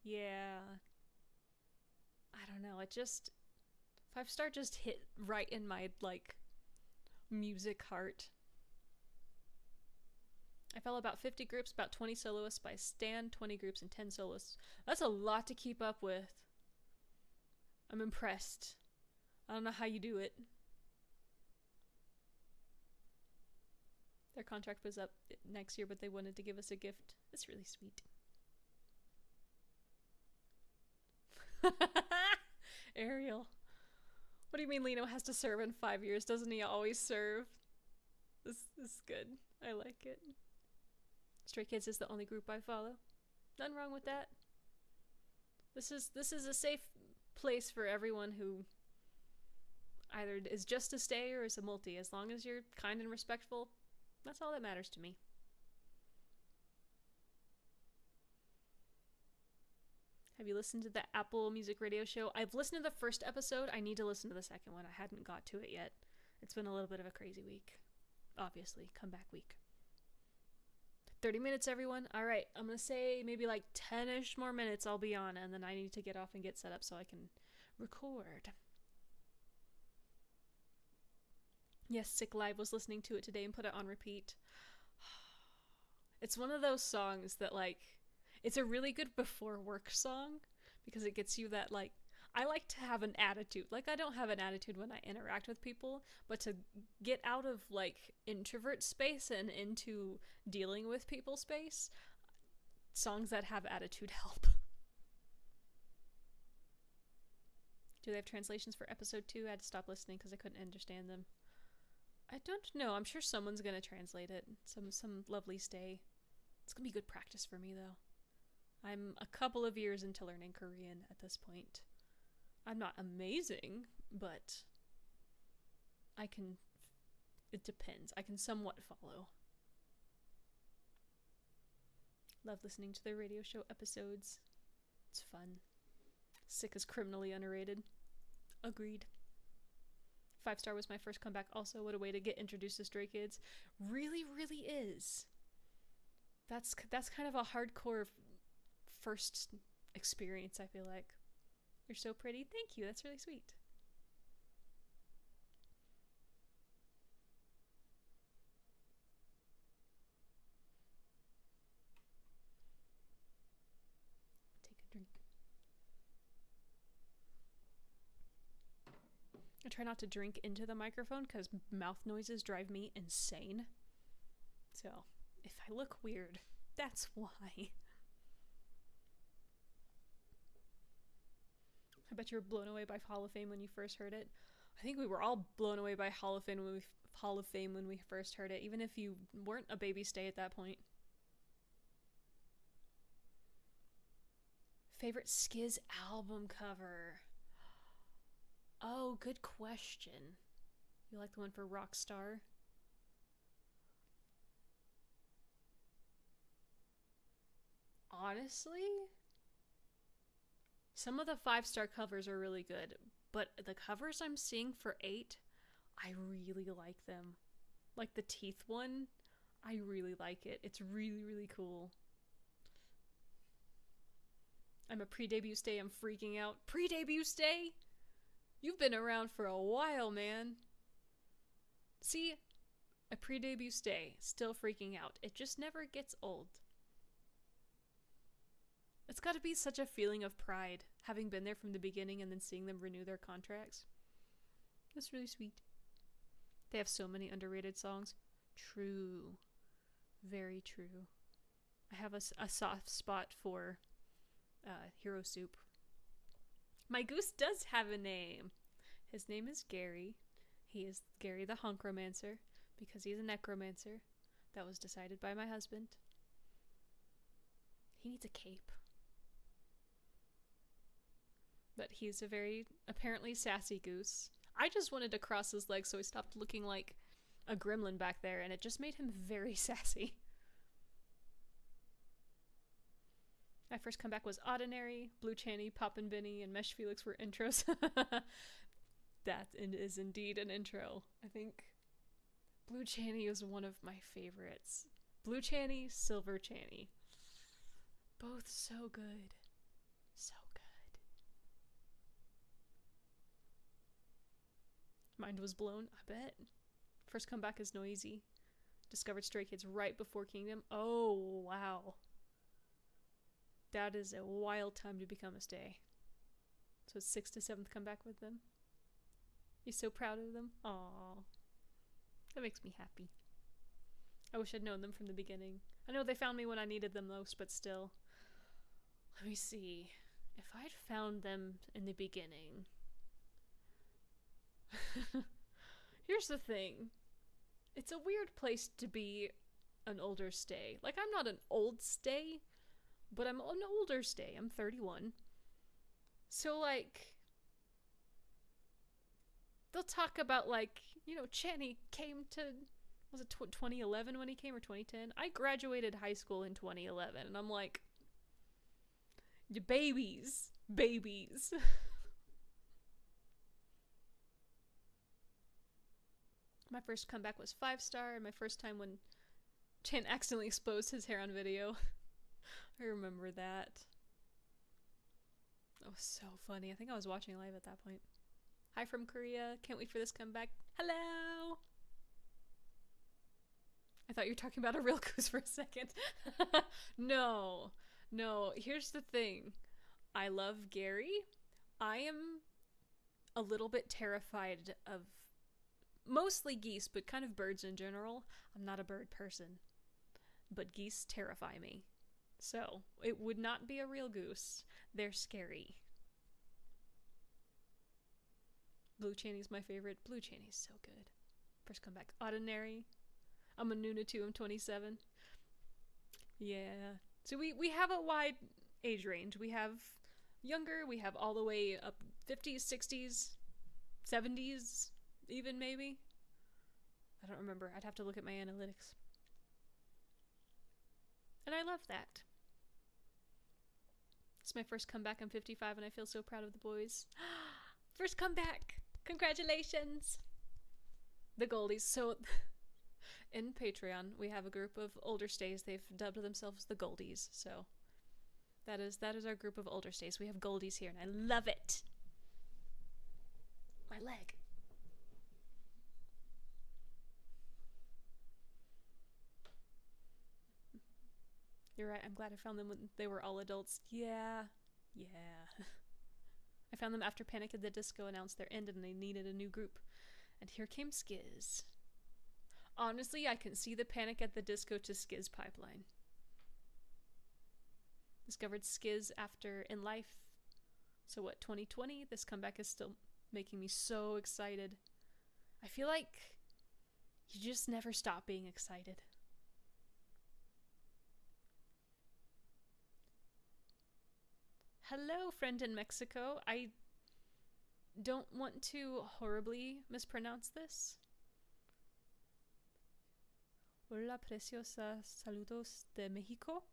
Yeah. I don't know, 5 Star just hit right in my, like, music heart. I follow about 50 groups, about 20 soloists by Stan, 20 groups and 10 soloists. That's a lot to keep up with. I'm impressed. I don't know how you do it. Their contract was up next year, but they wanted to give us a gift. It's really sweet. Ariel. What do you mean Lino has to serve in 5 years? Doesn't he always serve? This is good. I like it. Stray Kids is the only group I follow. Nothing wrong with that. This is a safe place for everyone who either is just a stay or is a multi. As long as you're kind and respectful, that's all that matters to me. Have you listened to the Apple Music Radio show? I've listened to the first episode. I need to listen to the second one. I hadn't got to it yet. It's been a little bit of a crazy week. Obviously, comeback week. 30 minutes, everyone. All right, I'm going to say maybe like 10-ish more minutes I'll be on, and then I need to get off and get set up so I can record. Yes, Sick Live was listening to it today and put it on repeat. It's one of those songs that, like, it's a really good before work song because it gets you that, like, I like to have an attitude. Like, I don't have an attitude when I interact with people, but to get out of, like, introvert space and into dealing with people space, songs that have attitude help. Do they have translations for episode 2? I had to stop listening because I couldn't understand them. I don't know. I'm sure someone's going to translate it. Some lovely stay. It's going to be good practice for me, though. I'm a couple of years into learning Korean at this point. I'm not amazing, but it depends. I can somewhat follow. Love listening to the radio show episodes. It's fun. Sick is criminally underrated. Agreed. 5-star was my first comeback also. What a way to get introduced to Stray Kids. Really, really is. That's kind of a hardcore first experience, I feel like. You're so pretty. Thank you. That's really sweet. Take a drink. I try not to drink into the microphone because mouth noises drive me insane. So, if I look weird, that's why. I bet you were blown away by Hall of Fame when you first heard it. I think we were all blown away by Hall of Fame when we first heard it, even if you weren't a baby stay at that point. Favorite Skiz album cover? Oh, good question. You like the one for Rockstar? Honestly, some of the 5-star covers are really good, but the covers I'm seeing for 8, I really like them. Like the teeth one, I really like it. It's really, really cool. I'm a pre-debut stay. I'm freaking out. Pre-debut stay? You've been around for a while, man. See? A pre-debut stay. Still freaking out. It just never gets old. It's got to be such a feeling of pride, having been there from the beginning and then seeing them renew their contracts. That's really sweet. They have so many underrated songs. True. Very true. I have a soft spot for Hero Soup. My goose does have a name. His name is Gary. He is Gary the Hunkromancer because he's a necromancer. That was decided by my husband. He needs a cape. But he's a very, apparently, sassy goose. I just wanted to cross his legs so he stopped looking like a gremlin back there, and it just made him very sassy. My first comeback was Ordinary, Blue Channy, Poppin' Benny, and Mesh Felix were intros. That is indeed an intro. I think Blue Channy is one of my favorites. Blue Channy, Silver Channy. Both so good. So good. Mind was blown, I bet. First comeback is Noisy. Discovered Stray Kids right before Kingdom. Oh, wow. That is a wild time to become a stay. So it's 6th to 7th comeback with them. You're so proud of them? Aww. That makes me happy. I wish I'd known them from the beginning. I know they found me when I needed them most, but still. Let me see. If I'd found them in the beginning... Here's the thing. It's a weird place to be an older stay. Like, I'm not an old stay, but I'm an older stay. I'm 31. So, like, they'll talk about, like, you know, Channy came to, was it 2011 when he came, or 2010? I graduated high school in 2011, and I'm like, Your babies. Babies. My first comeback was 5-star, and my first time when Chan accidentally exposed his hair on video. I remember that. That was so funny. I think I was watching live at that point. Hi from Korea. Can't wait for this comeback. Hello! I thought you were talking about a real goose for a second. No. Here's the thing. I love Gary. I am a little bit terrified of mostly geese, but kind of birds in general. I'm not a bird person, but geese terrify me. So, it would not be a real goose. They're scary. Blue Chaney's my favorite. Blue Chaney's so good. First comeback, Ordinary. I'm a Nuna too, I'm 27. Yeah. So we have a wide age range. We have younger, we have all the way up 50s, 60s, 70s, even maybe. I don't remember. I'd have to look at my analytics. And I love that. It's my first comeback. I'm 55 and I feel so proud of the boys. First comeback! Congratulations! The Goldies. So, in Patreon, we have a group of older stays. They've dubbed themselves the Goldies. So, that is our group of older stays. We have Goldies here and I love it! My leg. You're right, I'm glad I found them when they were all adults. Yeah. I found them after Panic at the Disco announced their end and they needed a new group. And here came Skiz. Honestly, I can see the Panic at the Disco to Skiz pipeline. Discovered Skiz after In Life. So what, 2020? This comeback is still making me so excited. I feel like you just never stop being excited. Hello, friend in Mexico. I don't want to horribly mispronounce this. Hola, preciosa. Saludos de Mexico.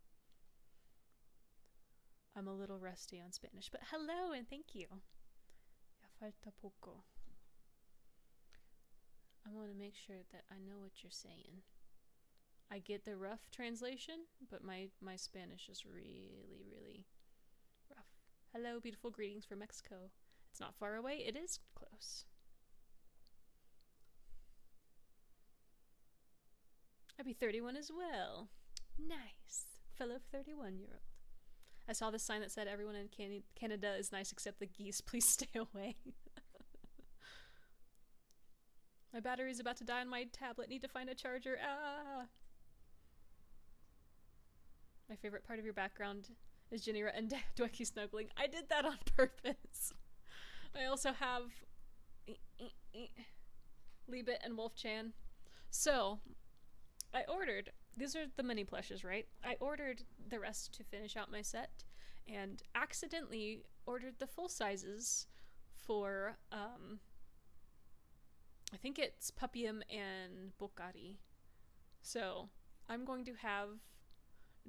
I'm a little rusty on Spanish, but hello and thank you. Ya falta poco. I want to make sure that I know what you're saying. I get the rough translation, but my Spanish is really, really rough. Hello, beautiful greetings from Mexico. It's not far away, it is close. I'd be 31 as well. Nice. Fellow 31-year-old. I saw this sign that said everyone in Canada is nice except the geese. Please stay away. My battery's about to die on my tablet. Need to find a charger. Ah! My favorite part of your background is Janira and Dwecky snuggling. I did that on purpose. I also have Leebit and Wolf-chan. So, I ordered, these are the mini plushes, right? I ordered the rest to finish out my set and accidentally ordered the full sizes for, I think it's Puppyum and Bokari. So, I'm going to have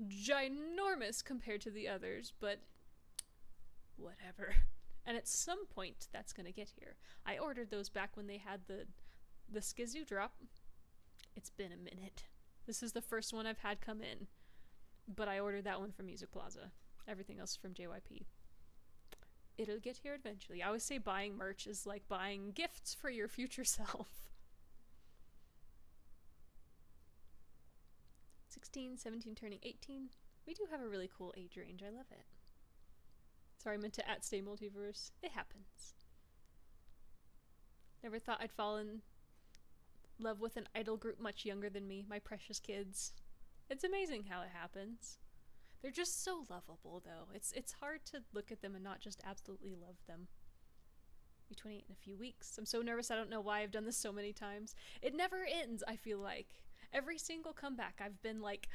ginormous compared to the others, but whatever. And at some point, that's gonna get here. I ordered those back when they had the Skizoo drop. It's been a minute. This is the first one I've had come in, but I ordered that one from Music Plaza. Everything else from JYP. It'll get here eventually. I always say buying merch is like buying gifts for your future self. 16, 17, turning 18. We do have a really cool age range. I love it. Sorry, I meant to @stay multiverse. It happens. Never thought I'd fall in love with an idol group much younger than me, my precious kids. It's amazing how it happens. They're just so lovable, though. It's hard to look at them and not just absolutely love them. Be 28 in a few weeks. I'm so nervous. I don't know why I've done this so many times. It never ends, I feel like. Every single comeback, I've been like,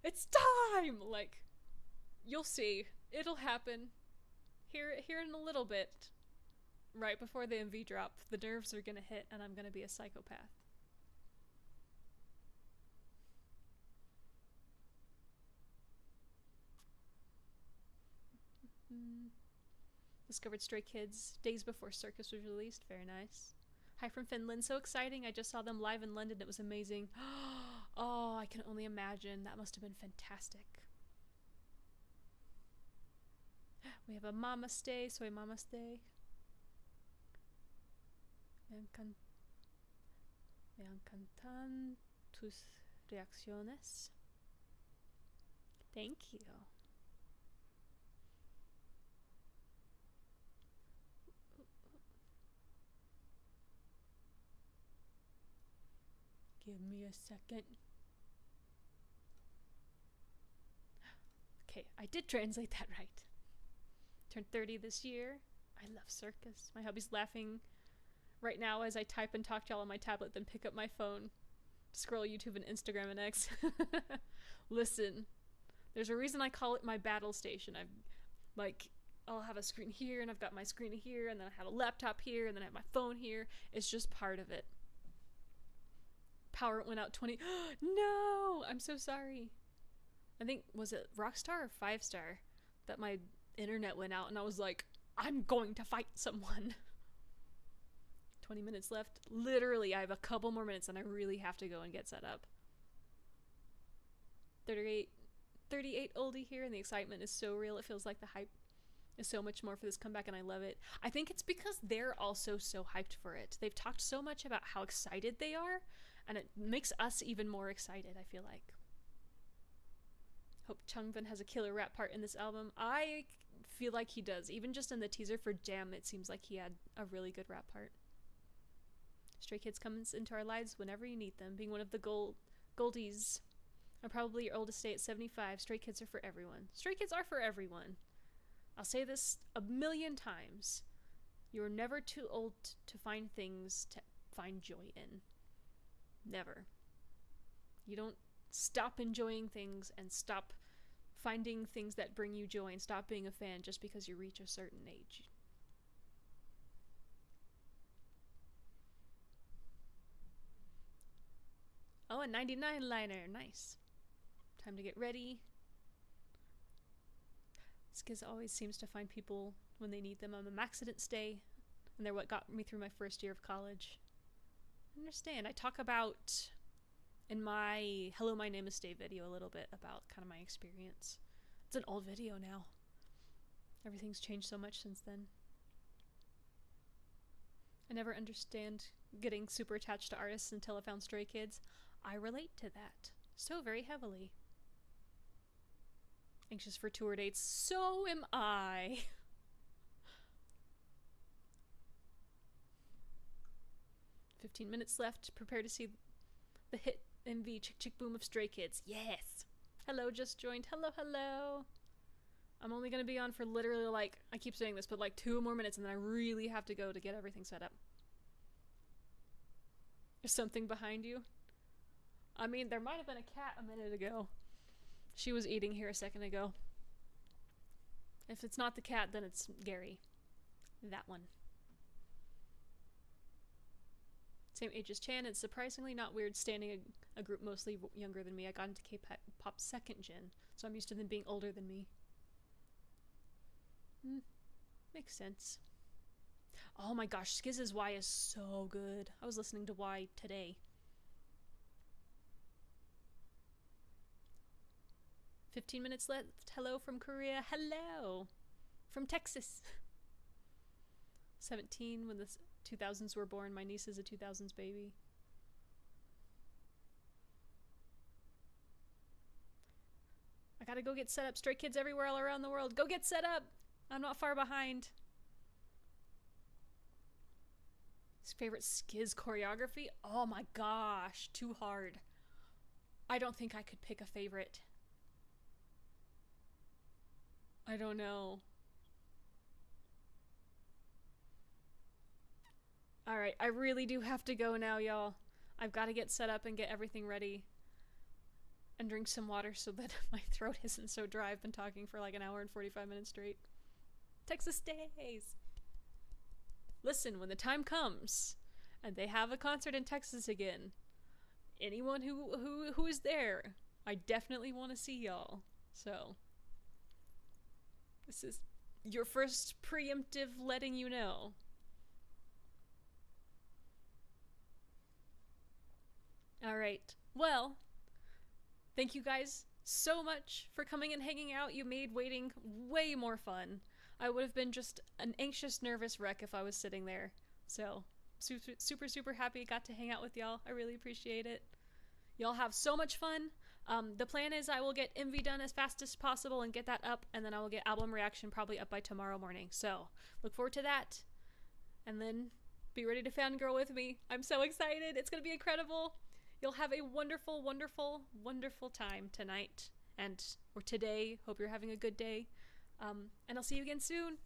it's time! Like, you'll see. It'll happen. Here in a little bit. Right before the MV drop, the nerves are gonna hit and I'm gonna be a psychopath. Discovered Stray Kids days before Circus was released. Very nice. Hi from Finland. So exciting. I just saw them live in London. It was amazing. Oh, I can only imagine. That must have been fantastic. We have a mama stay. Soy mama stay. Me encantan tus reacciones. Thank you. Give me a second. Okay, I did translate that right. Turned 30 this year. I love Circus. My hubby's laughing right now as I type and talk to y'all on my tablet, then pick up my phone, scroll YouTube and Instagram and X. Listen, there's a reason I call it my battle station. I'll have a screen here, and I've got my screen here, and then I have a laptop here, and then I have my phone here. It's just part of it. Power went out 20. No! I'm so sorry. I think, was it Rockstar or 5-star that my internet went out, and I was like, I'm going to fight someone. 20 minutes left. Literally, I have a couple more minutes, and I really have to go and get set up. 38 oldie here, and the excitement is so real. It feels like the hype is so much more for this comeback, and I love it. I think it's because they're also so hyped for it. They've talked so much about how excited they are, and it makes us even more excited, I feel like. Hope Changbin has a killer rap part in this album. I feel like he does. Even just in the teaser for Jam, it seems like he had a really good rap part. Stray Kids comes into our lives whenever you need them. Being one of the Goldies, I'm probably your oldest stay at 75. Stray Kids are for everyone. Stray Kids are for everyone. I'll say this a million times. You're never too old to find things to find joy in. Never. You don't stop enjoying things and stop finding things that bring you joy and stop being a fan just because you reach a certain age. Oh, a 99 liner. Nice. Time to get ready. Skiz always seems to find people when they need them. I'm a accident stay, and they're what got me through my first year of college. I understand. I talk about in my Hello, My Name is Stay video a little bit about kind of my experience. It's an old video now. Everything's changed so much since then. I never understand getting super attached to artists until I found Stray Kids. I relate to that so very heavily. Anxious for tour dates. So am I. "15 minutes left. Prepare to see the hit MV Chick Chick Boom of Stray Kids." Yes! Hello, just joined. Hello, hello. I'm only going to be on for literally I keep saying this, but 2 more minutes, and then I really have to go to get everything set up. There's something behind you. I mean, there might have been a cat a minute ago. She was eating here a second ago. If it's not the cat, then it's Gary. That one. Same age as Chan. It's surprisingly not weird standing a group mostly younger than me. I got into K-pop second gen, so I'm used to them being older than me. Makes sense. Oh my gosh, Skiz's Y is so good. I was listening to Y today. 15 minutes left. Hello from Korea. Hello from Texas. 17 when the 2000s were born. My niece is a 2000s baby. I gotta go get set up. Stray Kids everywhere all around the world. Go get set up. I'm not far behind. His favorite Skiz choreography? Oh my gosh, too hard. I don't think I could pick a favorite. I don't know. Alright, I really do have to go now, y'all. I've got to get set up and get everything ready. And drink some water so that my throat isn't so dry. I've been talking for an hour and 45 minutes straight. Texas stays! Listen, when the time comes, and they have a concert in Texas again, anyone who is there, I definitely want to see y'all. So, this is your first preemptive letting you know. All right. Well, thank you guys so much for coming and hanging out. You made waiting way more fun. I would have been just an anxious, nervous wreck if I was sitting there. So, super happy I got to hang out with y'all. I really appreciate it. Y'all have so much fun. The plan is I will get MV done as fast as possible and get that up, and then I will get album reaction probably up by tomorrow morning. So, look forward to that. And then be ready to fangirl with me. I'm so excited. It's going to be incredible. You'll have a wonderful, wonderful, wonderful time tonight or today. Hope you're having a good day. And I'll see you again soon.